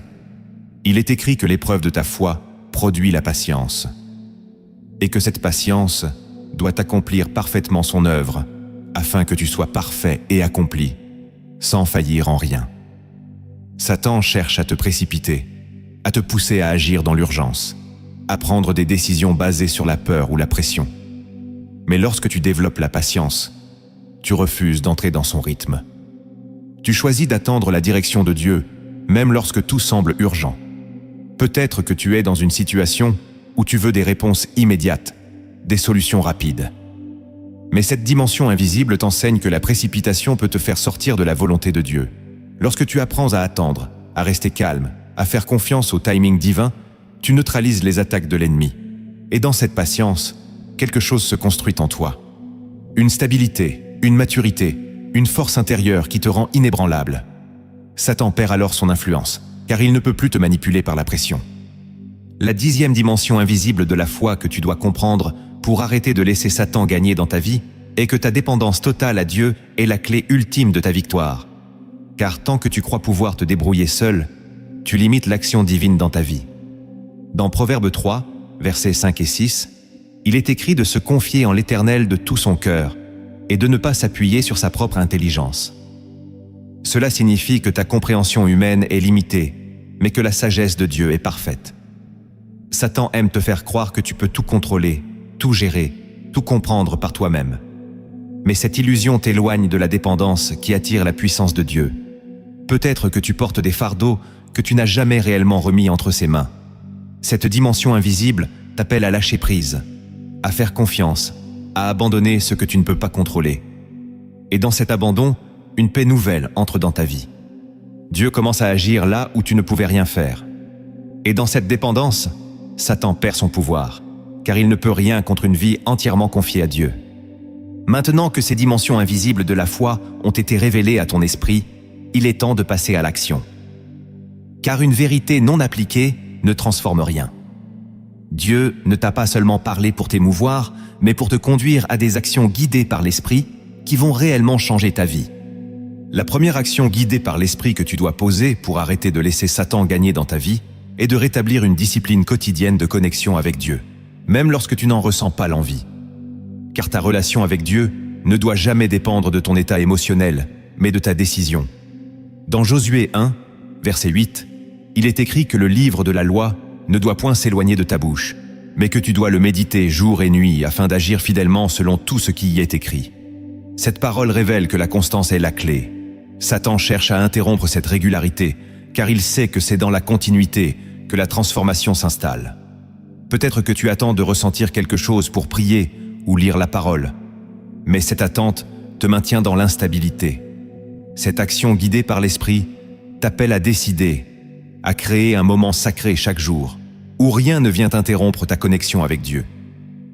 il est écrit que l'épreuve de ta foi produit la patience, et que cette patience doit accomplir parfaitement son œuvre, afin que tu sois parfait et accompli, sans faillir en rien. Satan cherche à te précipiter, à te pousser à agir dans l'urgence, à prendre des décisions basées sur la peur ou la pression. Mais lorsque tu développes la patience, tu refuses d'entrer dans son rythme. Tu choisis d'attendre la direction de Dieu, même lorsque tout semble urgent. Peut-être que tu es dans une situation où tu veux des réponses immédiates, des solutions rapides. Mais cette dimension invisible t'enseigne que la précipitation peut te faire sortir de la volonté de Dieu. Lorsque tu apprends à attendre, à rester calme, à faire confiance au timing divin, tu neutralises les attaques de l'ennemi. Et dans cette patience, quelque chose se construit en toi. Une stabilité, une maturité, une force intérieure qui te rend inébranlable. Satan perd alors son influence, car il ne peut plus te manipuler par la pression. La 10e dimension invisible de la foi que tu dois comprendre pour arrêter de laisser Satan gagner dans ta vie est que ta dépendance totale à Dieu est la clé ultime de ta victoire. Car tant que tu crois pouvoir te débrouiller seul, tu limites l'action divine dans ta vie. Dans Proverbe 3, versets 5 et 6, il est écrit de se confier en l'Éternel de tout son cœur et de ne pas s'appuyer sur sa propre intelligence. Cela signifie que ta compréhension humaine est limitée, mais que la sagesse de Dieu est parfaite. Satan aime te faire croire que tu peux tout contrôler, tout gérer, tout comprendre par toi-même. Mais cette illusion t'éloigne de la dépendance qui attire la puissance de Dieu. Peut-être que tu portes des fardeaux que tu n'as jamais réellement remis entre ses mains. Cette dimension invisible t'appelle à lâcher prise, à faire confiance, à abandonner ce que tu ne peux pas contrôler. Et dans cet abandon, une paix nouvelle entre dans ta vie. Dieu commence à agir là où tu ne pouvais rien faire. Et dans cette dépendance, Satan perd son pouvoir, car il ne peut rien contre une vie entièrement confiée à Dieu. Maintenant que ces dimensions invisibles de la foi ont été révélées à ton esprit, il est temps de passer à l'action. Car une vérité non appliquée ne transforme rien. Dieu ne t'a pas seulement parlé pour t'émouvoir, mais pour te conduire à des actions guidées par l'Esprit qui vont réellement changer ta vie. La première action guidée par l'Esprit que tu dois poser pour arrêter de laisser Satan gagner dans ta vie est de rétablir une discipline quotidienne de connexion avec Dieu, même lorsque tu n'en ressens pas l'envie. Car ta relation avec Dieu ne doit jamais dépendre de ton état émotionnel, mais de ta décision. Dans Josué 1, verset 8, il est écrit que le livre de la loi ne doit point s'éloigner de ta bouche, mais que tu dois le méditer jour et nuit afin d'agir fidèlement selon tout ce qui y est écrit. Cette parole révèle que la constance est la clé. Satan cherche à interrompre cette régularité, car il sait que c'est dans la continuité que la transformation s'installe. Peut-être que tu attends de ressentir quelque chose pour prier ou lire la parole, mais cette attente te maintient dans l'instabilité. Cette action guidée par l'Esprit t'appelle à décider, à créer un moment sacré chaque jour, où rien ne vient interrompre ta connexion avec Dieu.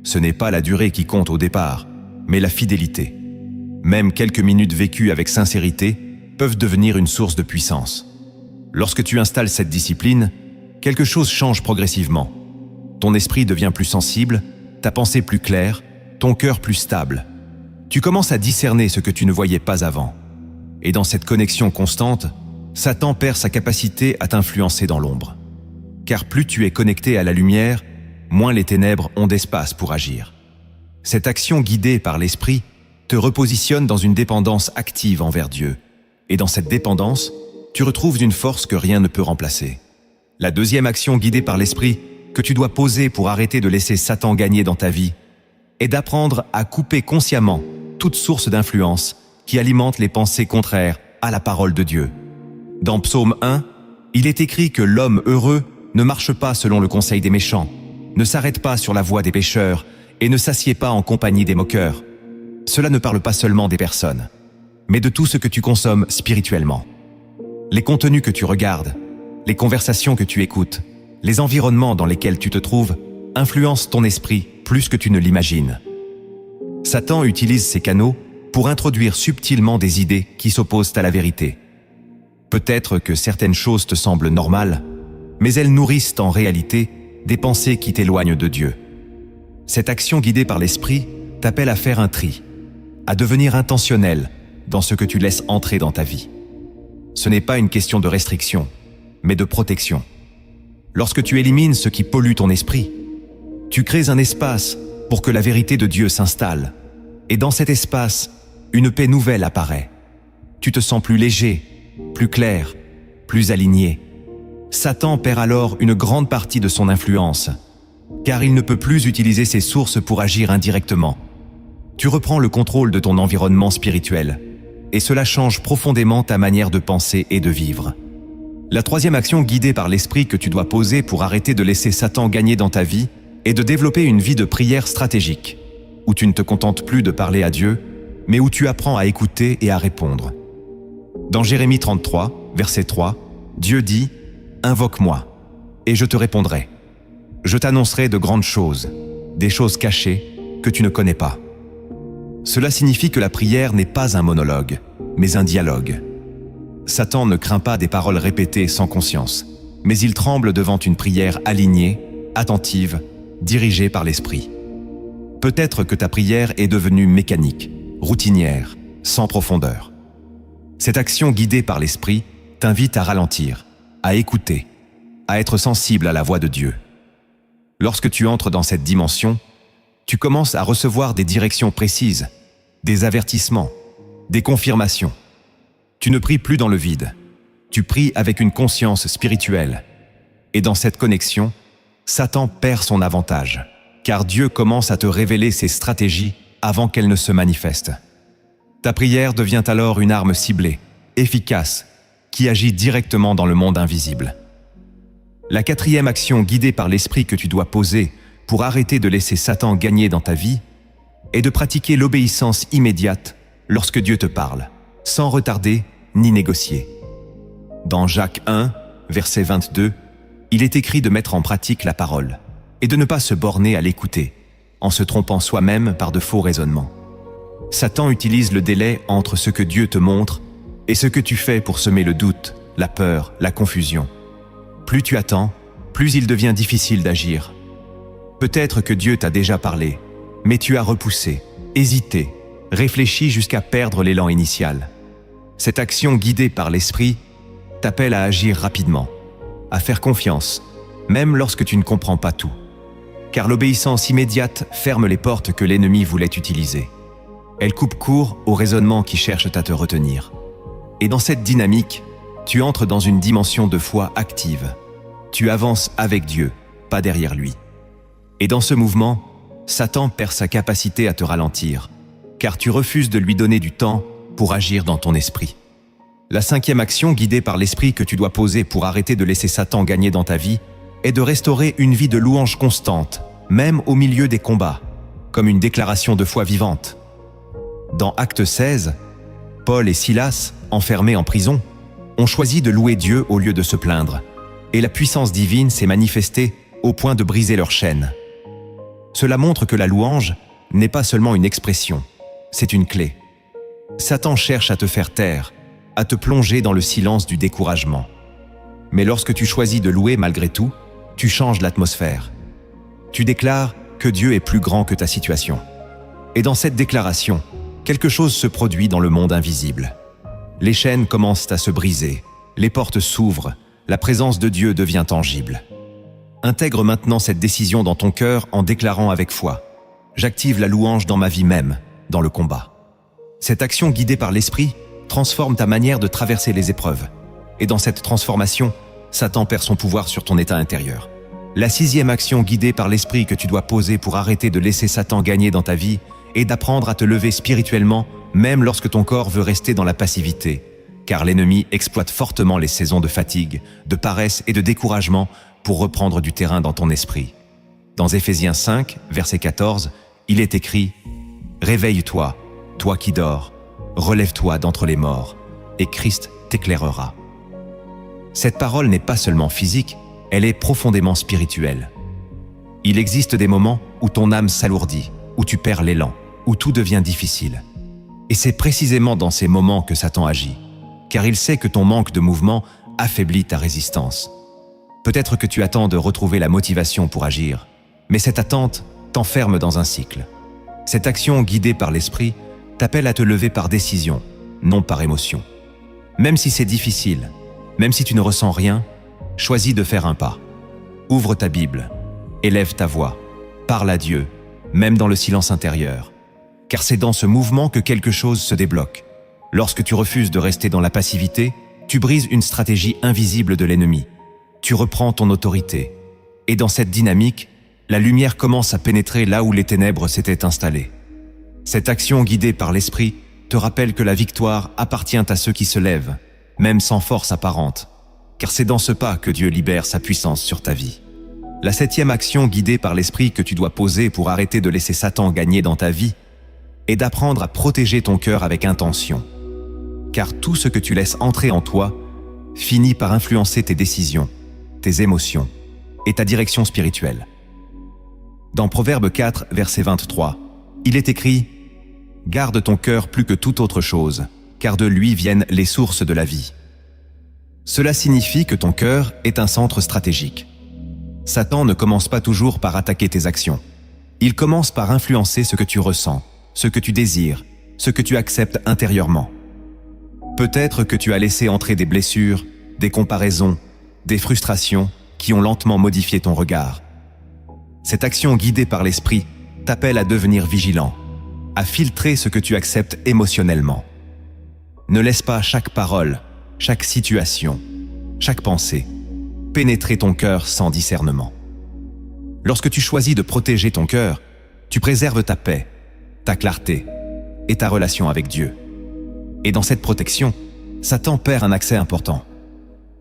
Ce n'est pas la durée qui compte au départ, mais la fidélité. Même quelques minutes vécues avec sincérité peuvent devenir une source de puissance. Lorsque tu installes cette discipline, quelque chose change progressivement. Ton esprit devient plus sensible, ta pensée plus claire, ton cœur plus stable. Tu commences à discerner ce que tu ne voyais pas avant. Et dans cette connexion constante, Satan perd sa capacité à t'influencer dans l'ombre. Car plus tu es connecté à la lumière, moins les ténèbres ont d'espace pour agir. Cette action guidée par l'esprit te repositionne dans une dépendance active envers Dieu. Et dans cette dépendance, tu retrouves une force que rien ne peut remplacer. La deuxième action guidée par l'esprit que tu dois poser pour arrêter de laisser Satan gagner dans ta vie est d'apprendre à couper consciemment toute source d'influence qui alimente les pensées contraires à la parole de Dieu. Dans Psaume 1, il est écrit que l'homme heureux ne marche pas selon le conseil des méchants, ne s'arrête pas sur la voie des pécheurs et ne s'assied pas en compagnie des moqueurs. Cela ne parle pas seulement des personnes, mais de tout ce que tu consommes spirituellement. Les contenus que tu regardes, les conversations que tu écoutes, les environnements dans lesquels tu te trouves influencent ton esprit plus que tu ne l'imagines. Satan utilise ces canaux pour introduire subtilement des idées qui s'opposent à la vérité. Peut-être que certaines choses te semblent normales, mais elles nourrissent en réalité des pensées qui t'éloignent de Dieu. Cette action guidée par l'esprit t'appelle à faire un tri, à devenir intentionnel dans ce que tu laisses entrer dans ta vie. Ce n'est pas une question de restriction, mais de protection. Lorsque tu élimines ce qui pollue ton esprit, tu crées un espace pour que la vérité de Dieu s'installe. Et dans cet espace, une paix nouvelle apparaît. Tu te sens plus léger, plus clair, plus aligné. Satan perd alors une grande partie de son influence, car il ne peut plus utiliser ses sources pour agir indirectement. Tu reprends le contrôle de ton environnement spirituel, et cela change profondément ta manière de penser et de vivre. La troisième action guidée par l'esprit que tu dois poser pour arrêter de laisser Satan gagner dans ta vie est de développer une vie de prière stratégique, où tu ne te contentes plus de parler à Dieu, mais où tu apprends à écouter et à répondre. Dans Jérémie 33, verset 3, Dieu dit « Invoque-moi, et je te répondrai. Je t'annoncerai de grandes choses, des choses cachées que tu ne connais pas. » Cela signifie que la prière n'est pas un monologue, mais un dialogue. Satan ne craint pas des paroles répétées sans conscience, mais il tremble devant une prière alignée, attentive, dirigée par l'esprit. Peut-être que ta prière est devenue mécanique, routinière, sans profondeur. Cette action guidée par l'esprit t'invite à ralentir, à écouter, à être sensible à la voix de Dieu. Lorsque tu entres dans cette dimension, tu commences à recevoir des directions précises, des avertissements, des confirmations. Tu ne pries plus dans le vide, tu pries avec une conscience spirituelle. Et dans cette connexion, Satan perd son avantage, car Dieu commence à te révéler ses stratégies avant qu'elles ne se manifestent. Ta prière devient alors une arme ciblée, efficace, qui agit directement dans le monde invisible. La quatrième action guidée par l'esprit que tu dois poser pour arrêter de laisser Satan gagner dans ta vie est de pratiquer l'obéissance immédiate lorsque Dieu te parle, sans retarder ni négocier. Dans Jacques 1, verset 22, il est écrit de mettre en pratique la parole et de ne pas se borner à l'écouter, en se trompant soi-même par de faux raisonnements. Satan utilise le délai entre ce que Dieu te montre et ce que tu fais pour semer le doute, la peur, la confusion. Plus tu attends, plus il devient difficile d'agir. Peut-être que Dieu t'a déjà parlé, mais tu as repoussé, hésité, réfléchi jusqu'à perdre l'élan initial. Cette action guidée par l'esprit t'appelle à agir rapidement, à faire confiance, même lorsque tu ne comprends pas tout. Car l'obéissance immédiate ferme les portes que l'ennemi voulait utiliser. Elle coupe court aux raisonnements qui cherchent à te retenir. Et dans cette dynamique, tu entres dans une dimension de foi active. Tu avances avec Dieu, pas derrière lui. Et dans ce mouvement, Satan perd sa capacité à te ralentir, car tu refuses de lui donner du temps pour agir dans ton esprit. La cinquième action guidée par l'esprit que tu dois poser pour arrêter de laisser Satan gagner dans ta vie est de restaurer une vie de louange constante, même au milieu des combats, comme une déclaration de foi vivante. Dans Actes 16, Paul et Silas, enfermés en prison, ont choisi de louer Dieu au lieu de se plaindre. et la puissance divine s'est manifestée au point de briser leurs chaînes. Cela montre que la louange n'est pas seulement une expression, c'est une clé. Satan cherche à te faire taire, à te plonger dans le silence du découragement. Mais lorsque tu choisis de louer malgré tout, tu changes l'atmosphère. Tu déclares que Dieu est plus grand que ta situation. Et dans cette déclaration, quelque chose se produit dans le monde invisible. Les chaînes commencent à se briser, les portes s'ouvrent, la présence de Dieu devient tangible. Intègre maintenant cette décision dans ton cœur en déclarant avec foi: j'active la louange dans ma vie même, dans le combat. Cette action guidée par l'Esprit transforme ta manière de traverser les épreuves. Et dans cette transformation, Satan perd son pouvoir sur ton état intérieur. La 6e action guidée par l'Esprit que tu dois poser pour arrêter de laisser Satan gagner dans ta vie est d'apprendre à te lever spirituellement, même lorsque ton corps veut rester dans la passivité. Car l'ennemi exploite fortement les saisons de fatigue, de paresse et de découragement pour reprendre du terrain dans ton esprit. Dans Éphésiens 5, verset 14, il est écrit « Réveille-toi, toi qui dors, relève-toi d'entre les morts, et Christ t'éclairera. » Cette parole n'est pas seulement physique, elle est profondément spirituelle. Il existe des moments où ton âme s'alourdit, où tu perds l'élan, où tout devient difficile. Et c'est précisément dans ces moments que Satan agit, car il sait que ton manque de mouvement affaiblit ta résistance. Peut-être que tu attends de retrouver la motivation pour agir, mais cette attente t'enferme dans un cycle. Cette action guidée par l'Esprit t'appelle à te lever par décision, non par émotion. Même si c'est difficile, même si tu ne ressens rien, choisis de faire un pas. Ouvre ta Bible, élève ta voix, parle à Dieu, même dans le silence intérieur. Car c'est dans ce mouvement que quelque chose se débloque. Lorsque tu refuses de rester dans la passivité, tu brises une stratégie invisible de l'ennemi. Tu reprends ton autorité. Et dans cette dynamique, la lumière commence à pénétrer là où les ténèbres s'étaient installées. Cette action guidée par l'Esprit te rappelle que la victoire appartient à ceux qui se lèvent, même sans force apparente, car c'est dans ce pas que Dieu libère sa puissance sur ta vie. La 7e action guidée par l'Esprit que tu dois poser pour arrêter de laisser Satan gagner dans ta vie est d'apprendre à protéger ton cœur avec intention. Car tout ce que tu laisses entrer en toi finit par influencer tes décisions, tes émotions et ta direction spirituelle. Dans Proverbe 4, verset 23, il est écrit « Garde ton cœur plus que toute autre chose, car de lui viennent les sources de la vie. » Cela signifie que ton cœur est un centre stratégique. Satan ne commence pas toujours par attaquer tes actions. Il commence par influencer ce que tu ressens, ce que tu désires, ce que tu acceptes intérieurement. Peut-être que tu as laissé entrer des blessures, des comparaisons, des frustrations qui ont lentement modifié ton regard. Cette action guidée par l'Esprit t'appelle à devenir vigilant, à filtrer ce que tu acceptes émotionnellement. Ne laisse pas chaque parole, chaque situation, chaque pensée pénétrer ton cœur sans discernement. Lorsque tu choisis de protéger ton cœur, tu préserves ta paix, ta clarté et ta relation avec Dieu. Et dans cette protection, Satan perd un accès important.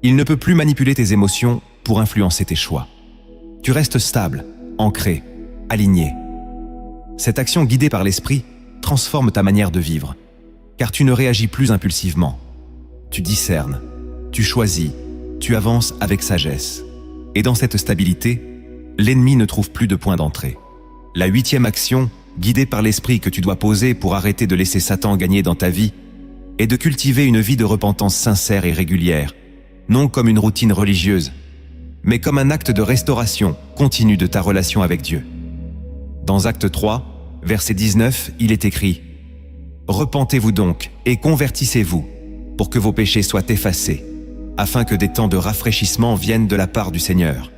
Il ne peut plus manipuler tes émotions pour influencer tes choix. Tu restes stable, ancré, aligné. Cette action guidée par l'Esprit transforme ta manière de vivre, car tu ne réagis plus impulsivement. Tu discernes, tu choisis, tu avances avec sagesse. Et dans cette stabilité, l'ennemi ne trouve plus de point d'entrée. La 8e action, guidée par l'Esprit que tu dois poser pour arrêter de laisser Satan gagner dans ta vie, est de cultiver une vie de repentance sincère et régulière, non comme une routine religieuse, mais comme un acte de restauration continue de ta relation avec Dieu. Dans Acte 3, verset 19, il est écrit « Repentez-vous donc et convertissez-vous, pour que vos péchés soient effacés, afin que des temps de rafraîchissement viennent de la part du Seigneur. »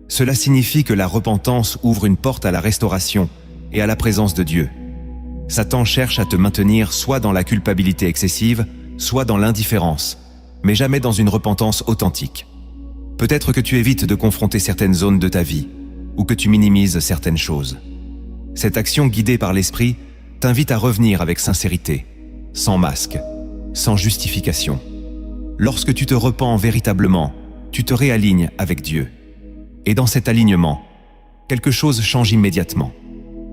Cela signifie que la repentance ouvre une porte à la restauration et à la présence de Dieu. Satan cherche à te maintenir soit dans la culpabilité excessive, soit dans l'indifférence, mais jamais dans une repentance authentique. Peut-être que tu évites de confronter certaines zones de ta vie, ou que tu minimises certaines choses. Cette action guidée par l'Esprit t'invite à revenir avec sincérité, sans masque, sans justification. Lorsque tu te repens véritablement, tu te réalignes avec Dieu. Et dans cet alignement, quelque chose change immédiatement.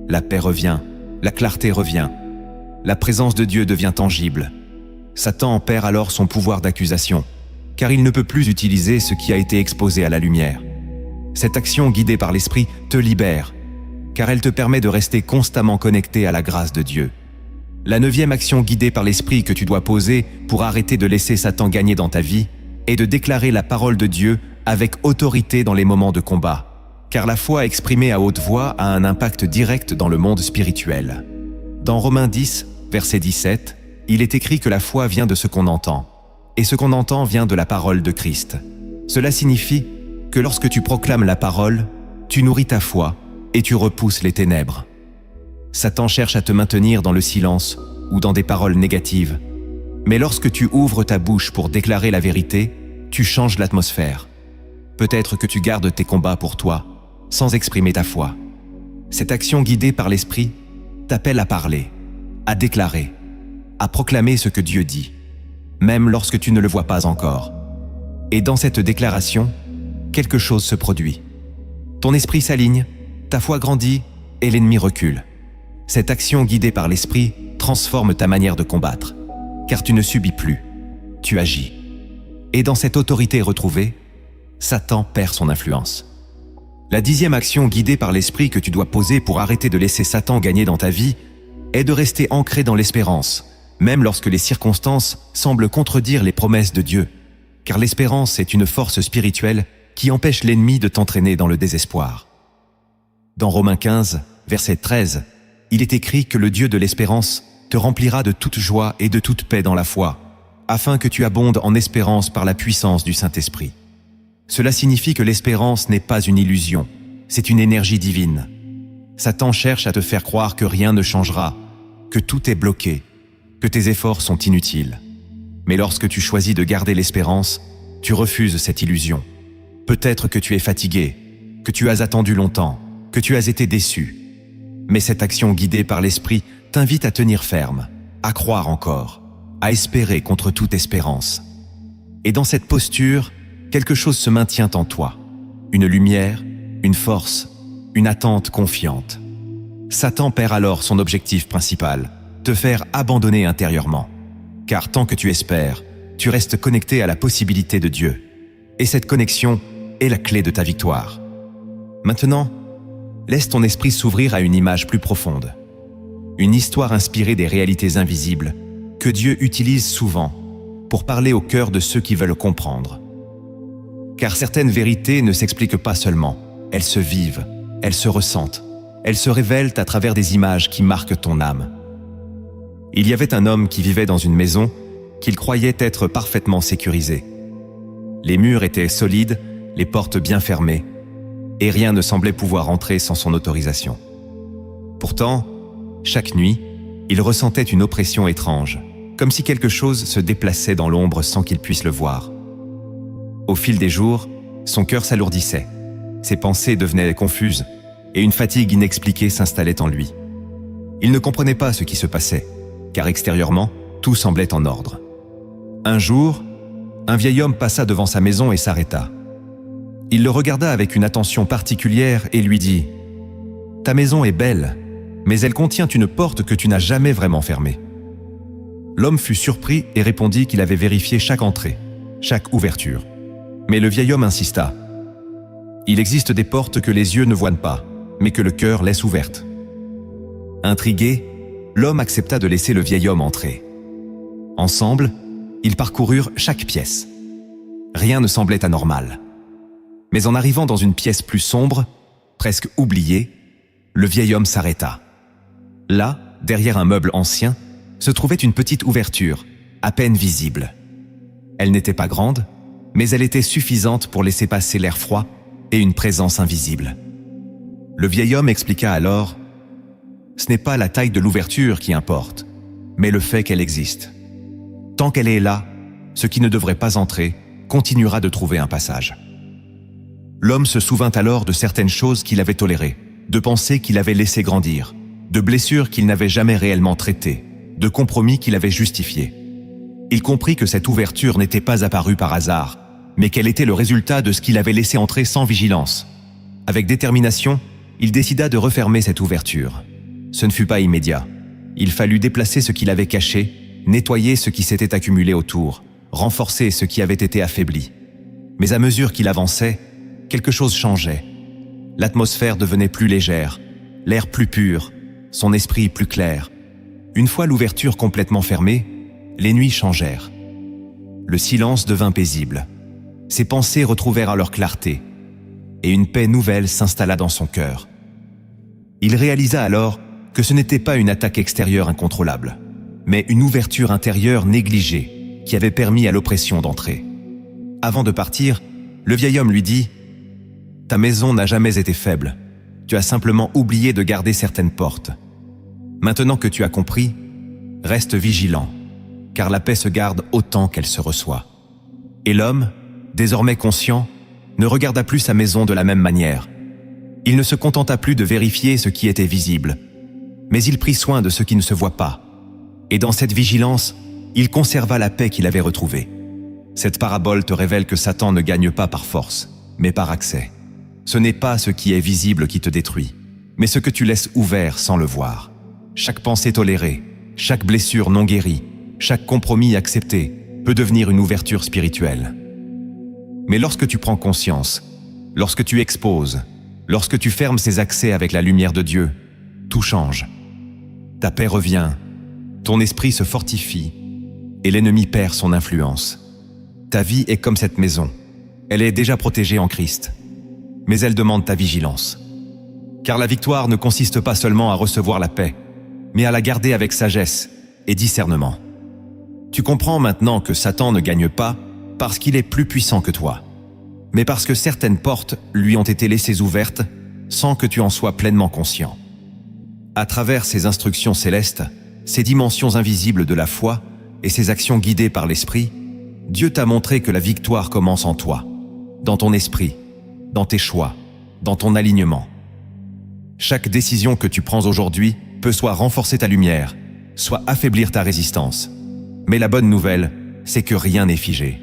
La paix revient, la clarté revient, la présence de Dieu devient tangible. Satan perd alors son pouvoir d'accusation, car il ne peut plus utiliser ce qui a été exposé à la lumière. Cette action guidée par l'Esprit te libère, car elle te permet de rester constamment connecté à la grâce de Dieu. La 9e action guidée par l'Esprit que tu dois poser pour arrêter de laisser Satan gagner dans ta vie est de déclarer la parole de Dieu avec autorité dans les moments de combat, car la foi exprimée à haute voix a un impact direct dans le monde spirituel. Dans Romains 10, verset 17, il est écrit que la foi vient de ce qu'on entend, et ce qu'on entend vient de la parole de Christ. Cela signifie que lorsque tu proclames la parole, tu nourris ta foi et tu repousses les ténèbres. Satan cherche à te maintenir dans le silence ou dans des paroles négatives. Mais lorsque tu ouvres ta bouche pour déclarer la vérité, tu changes l'atmosphère. Peut-être que tu gardes tes combats pour toi, sans exprimer ta foi. Cette action guidée par l'Esprit t'appelle à parler, à déclarer, à proclamer ce que Dieu dit, même lorsque tu ne le vois pas encore. Et dans cette déclaration, quelque chose se produit. Ton esprit s'aligne, ta foi grandit et l'ennemi recule. Cette action guidée par l'Esprit transforme ta manière de combattre, car tu ne subis plus, tu agis. Et dans cette autorité retrouvée, Satan perd son influence. La 10e action guidée par l'Esprit que tu dois poser pour arrêter de laisser Satan gagner dans ta vie est de rester ancré dans l'espérance, même lorsque les circonstances semblent contredire les promesses de Dieu, car l'espérance est une force spirituelle qui empêche l'ennemi de t'entraîner dans le désespoir. Dans Romains 15, verset 13, il est écrit que le Dieu de l'espérance te remplira de toute joie et de toute paix dans la foi, afin que tu abondes en espérance par la puissance du Saint-Esprit. Cela signifie que l'espérance n'est pas une illusion, c'est une énergie divine. Satan cherche à te faire croire que rien ne changera, que tout est bloqué, que tes efforts sont inutiles. Mais lorsque tu choisis de garder l'espérance, tu refuses cette illusion. Peut-être que tu es fatigué, que tu as attendu longtemps, que tu as été déçu. Mais cette action guidée par l'Esprit t'invite à tenir ferme, à croire encore, à espérer contre toute espérance. Et dans cette posture, quelque chose se maintient en toi. Une lumière, une force, une attente confiante. Satan perd alors son objectif principal, te faire abandonner intérieurement. Car tant que tu espères, tu restes connecté à la possibilité de Dieu. Et cette connexion est la clé de ta victoire. Maintenant, laisse ton esprit s'ouvrir à une image plus profonde. Une histoire inspirée des réalités invisibles que Dieu utilise souvent pour parler au cœur de ceux qui veulent comprendre. Car certaines vérités ne s'expliquent pas seulement, elles se vivent, elles se ressentent, elles se révèlent à travers des images qui marquent ton âme. Il y avait un homme qui vivait dans une maison qu'il croyait être parfaitement sécurisée. Les murs étaient solides, les portes bien fermées, et rien ne semblait pouvoir entrer sans son autorisation. Pourtant, chaque nuit, il ressentait une oppression étrange, comme si quelque chose se déplaçait dans l'ombre sans qu'il puisse le voir. Au fil des jours, son cœur s'alourdissait, ses pensées devenaient confuses, et une fatigue inexpliquée s'installait en lui. Il ne comprenait pas ce qui se passait, car extérieurement, tout semblait en ordre. Un jour, un vieil homme passa devant sa maison et s'arrêta. Il le regarda avec une attention particulière et lui dit « Ta maison est belle, mais elle contient une porte que tu n'as jamais vraiment fermée. » L'homme fut surpris et répondit qu'il avait vérifié chaque entrée, chaque ouverture. Mais le vieil homme insista. « Il existe des portes que les yeux ne voient pas, mais que le cœur laisse ouvertes. » Intrigué, l'homme accepta de laisser le vieil homme entrer. Ensemble, ils parcoururent chaque pièce. Rien ne semblait anormal. Mais en arrivant dans une pièce plus sombre, presque oubliée, le vieil homme s'arrêta. Là, derrière un meuble ancien, se trouvait une petite ouverture, à peine visible. Elle n'était pas grande, mais elle était suffisante pour laisser passer l'air froid et une présence invisible. Le vieil homme expliqua alors « Ce n'est pas la taille de l'ouverture qui importe, mais le fait qu'elle existe. Tant qu'elle est là, ce qui ne devrait pas entrer continuera de trouver un passage. » L'homme se souvint alors de certaines choses qu'il avait tolérées, de pensées qu'il avait laissées grandir, de blessures qu'il n'avait jamais réellement traitées, de compromis qu'il avait justifiés. Il comprit que cette ouverture n'était pas apparue par hasard, mais qu'elle était le résultat de ce qu'il avait laissé entrer sans vigilance. Avec détermination, il décida de refermer cette ouverture. Ce ne fut pas immédiat. Il fallut déplacer ce qu'il avait caché, nettoyer ce qui s'était accumulé autour, renforcer ce qui avait été affaibli. Mais à mesure qu'il avançait, quelque chose changeait. L'atmosphère devenait plus légère, l'air plus pur, son esprit plus clair. Une fois l'ouverture complètement fermée, les nuits changèrent. Le silence devint paisible. Ses pensées retrouvèrent leur clarté, et une paix nouvelle s'installa dans son cœur. Il réalisa alors que ce n'était pas une attaque extérieure incontrôlable, mais une ouverture intérieure négligée qui avait permis à l'oppression d'entrer. Avant de partir, le vieil homme lui dit « Ta maison n'a jamais été faible, tu as simplement oublié de garder certaines portes. Maintenant que tu as compris, reste vigilant, car la paix se garde autant qu'elle se reçoit. » Et l'homme, désormais conscient, ne regarda plus sa maison de la même manière. Il ne se contenta plus de vérifier ce qui était visible, mais il prit soin de ce qui ne se voit pas. Et dans cette vigilance, il conserva la paix qu'il avait retrouvée. Cette parabole te révèle que Satan ne gagne pas par force, mais par accès. Ce n'est pas ce qui est visible qui te détruit, mais ce que tu laisses ouvert sans le voir. Chaque pensée tolérée, chaque blessure non guérie, chaque compromis accepté peut devenir une ouverture spirituelle. Mais lorsque tu prends conscience, lorsque tu exposes, lorsque tu fermes ces accès avec la lumière de Dieu, tout change. Ta paix revient, ton esprit se fortifie et l'ennemi perd son influence. Ta vie est comme cette maison. Elle est déjà protégée en Christ, mais elle demande ta vigilance. Car la victoire ne consiste pas seulement à recevoir la paix, mais à la garder avec sagesse et discernement. Tu comprends maintenant que Satan ne gagne pas parce qu'il est plus puissant que toi, mais parce que certaines portes lui ont été laissées ouvertes sans que tu en sois pleinement conscient. À travers ces instructions célestes, ces dimensions invisibles de la foi et ces actions guidées par l'Esprit, Dieu t'a montré que la victoire commence en toi, dans ton esprit, dans tes choix, dans ton alignement. Chaque décision que tu prends aujourd'hui peut soit renforcer ta lumière, soit affaiblir ta résistance. Mais la bonne nouvelle, c'est que rien n'est figé.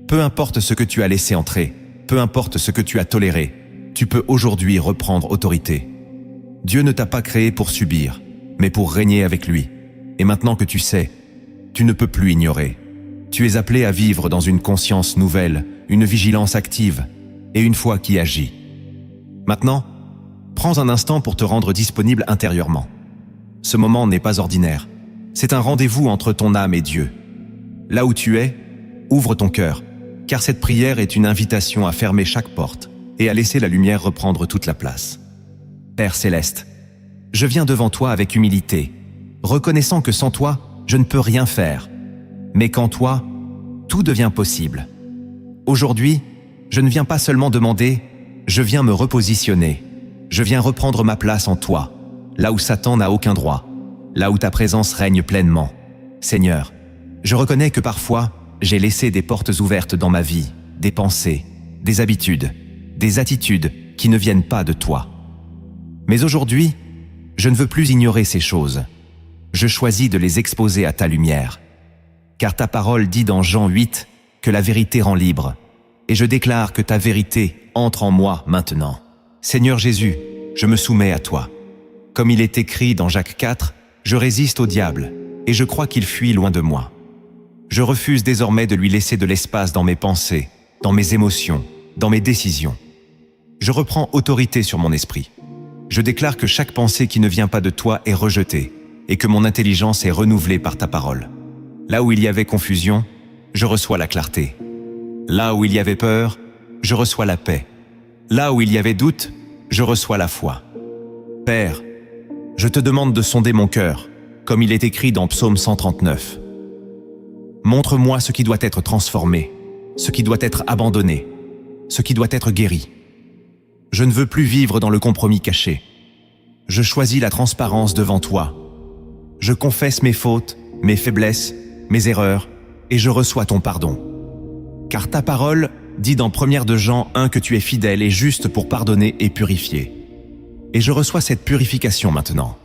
Peu importe ce que tu as laissé entrer, peu importe ce que tu as toléré, tu peux aujourd'hui reprendre autorité. Dieu ne t'a pas créé pour subir, mais pour régner avec lui. Et maintenant que tu sais, tu ne peux plus ignorer. Tu es appelé à vivre dans une conscience nouvelle, une vigilance active et une foi qui agit. Maintenant, prends un instant pour te rendre disponible intérieurement. Ce moment n'est pas ordinaire. C'est un rendez-vous entre ton âme et Dieu. Là où tu es, ouvre ton cœur, car cette prière est une invitation à fermer chaque porte et à laisser la lumière reprendre toute la place. Père céleste, je viens devant toi avec humilité, reconnaissant que sans toi, je ne peux rien faire, mais qu'en toi, tout devient possible. Aujourd'hui, je ne viens pas seulement demander, je viens me repositionner, je viens reprendre ma place en toi, là où Satan n'a aucun droit, là où ta présence règne pleinement. Seigneur, je reconnais que parfois, j'ai laissé des portes ouvertes dans ma vie, des pensées, des habitudes, des attitudes qui ne viennent pas de toi. Mais aujourd'hui, je ne veux plus ignorer ces choses. Je choisis de les exposer à ta lumière. Car ta parole dit dans Jean 8 que la vérité rend libre. Et je déclare que ta vérité entre en moi maintenant. Seigneur Jésus, je me soumets à toi. Comme il est écrit dans Jacques 4, je résiste au diable et je crois qu'il fuit loin de moi. Je refuse désormais de lui laisser de l'espace dans mes pensées, dans mes émotions, dans mes décisions. Je reprends autorité sur mon esprit. Je déclare que chaque pensée qui ne vient pas de toi est rejetée et que mon intelligence est renouvelée par ta parole. Là où il y avait confusion, je reçois la clarté. Là où il y avait peur, je reçois la paix. Là où il y avait doute, je reçois la foi. Père, je te demande de sonder mon cœur, comme il est écrit dans Psaume 139. Montre-moi ce qui doit être transformé, ce qui doit être abandonné, ce qui doit être guéri. Je ne veux plus vivre dans le compromis caché. Je choisis la transparence devant toi. Je confesse mes fautes, mes faiblesses, mes erreurs, et je reçois ton pardon. Car ta parole dit dans 1 de Jean 1 que tu es fidèle et juste pour pardonner et purifier. Et je reçois cette purification maintenant.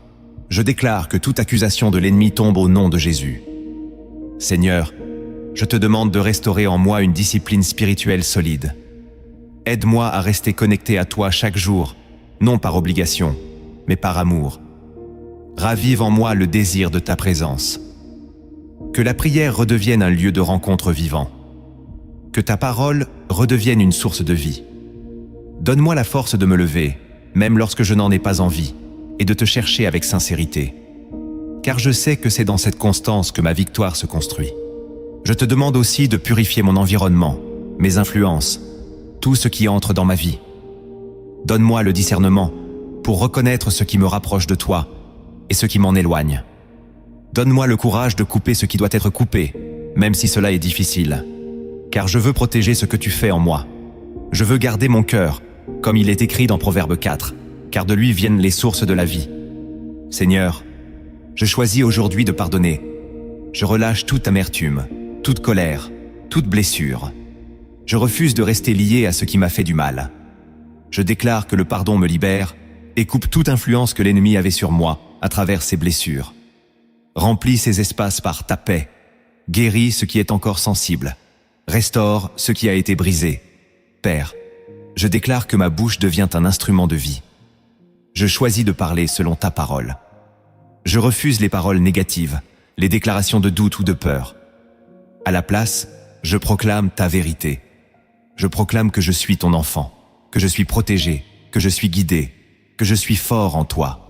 Je déclare que toute accusation de l'ennemi tombe au nom de Jésus. Seigneur, je te demande de restaurer en moi une discipline spirituelle solide. Aide-moi à rester connecté à toi chaque jour, non par obligation, mais par amour. Ravive en moi le désir de ta présence. Que la prière redevienne un lieu de rencontre vivant. Que ta parole redevienne une source de vie. Donne-moi la force de me lever, même lorsque je n'en ai pas envie, et de te chercher avec sincérité. Car je sais que c'est dans cette constance que ma victoire se construit. Je te demande aussi de purifier mon environnement, mes influences, tout ce qui entre dans ma vie. Donne-moi le discernement pour reconnaître ce qui me rapproche de toi et ce qui m'en éloigne. Donne-moi le courage de couper ce qui doit être coupé, même si cela est difficile. Car je veux protéger ce que tu fais en moi. Je veux garder mon cœur, comme il est écrit dans Proverbe 4, car de lui viennent les sources de la vie. Seigneur, je choisis aujourd'hui de pardonner. Je relâche toute amertume, toute colère, toute blessure. Je refuse de rester lié à ce qui m'a fait du mal. Je déclare que le pardon me libère et coupe toute influence que l'ennemi avait sur moi à travers ses blessures. Remplis ces espaces par ta paix. Guéris ce qui est encore sensible. Restaure ce qui a été brisé. Père, je déclare que ma bouche devient un instrument de vie. Je choisis de parler selon ta parole. Je refuse les paroles négatives, les déclarations de doute ou de peur. À la place, je proclame ta vérité. Je proclame que je suis ton enfant, que je suis protégé, que je suis guidé, que je suis fort en toi.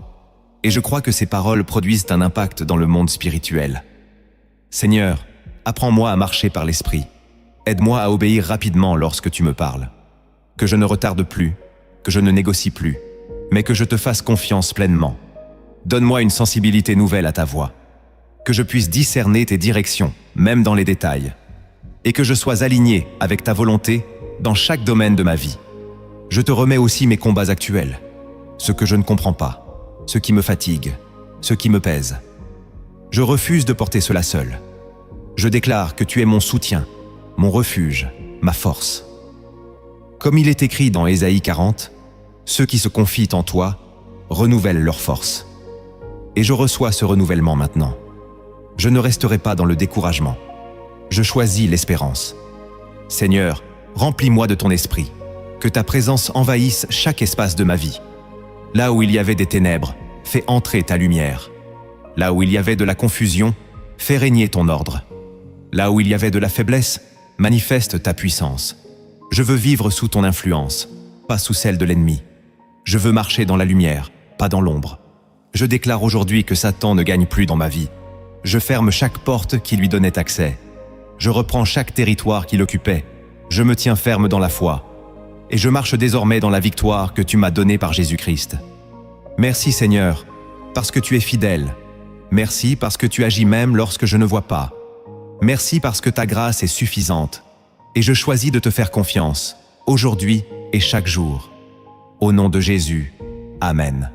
Et je crois que ces paroles produisent un impact dans le monde spirituel. Seigneur, apprends-moi à marcher par l'esprit. Aide-moi à obéir rapidement lorsque tu me parles. Que je ne retarde plus, que je ne négocie plus, mais que je te fasse confiance pleinement. Donne-moi une sensibilité nouvelle à ta voix. Que je puisse discerner tes directions, même dans les détails. Et que je sois aligné avec ta volonté dans chaque domaine de ma vie. Je te remets aussi mes combats actuels, ce que je ne comprends pas, ce qui me fatigue, ce qui me pèse. Je refuse de porter cela seul. Je déclare que tu es mon soutien, mon refuge, ma force. Comme il est écrit dans Ésaïe 40, ceux qui se confient en toi renouvellent leur force. Et je reçois ce renouvellement maintenant. Je ne resterai pas dans le découragement. Je choisis l'espérance. Seigneur, remplis-moi de ton esprit, que ta présence envahisse chaque espace de ma vie. Là où il y avait des ténèbres, fais entrer ta lumière. Là où il y avait de la confusion, fais régner ton ordre. Là où il y avait de la faiblesse, manifeste ta puissance. Je veux vivre sous ton influence, pas sous celle de l'ennemi. Je veux marcher dans la lumière, pas dans l'ombre. Je déclare aujourd'hui que Satan ne gagne plus dans ma vie. Je ferme chaque porte qui lui donnait accès. Je reprends chaque territoire qu'il occupait. Je me tiens ferme dans la foi. Et je marche désormais dans la victoire que tu m'as donnée par Jésus-Christ. Merci Seigneur, parce que tu es fidèle. Merci parce que tu agis même lorsque je ne vois pas. Merci parce que ta grâce est suffisante. Et je choisis de te faire confiance, aujourd'hui et chaque jour. Au nom de Jésus, Amen.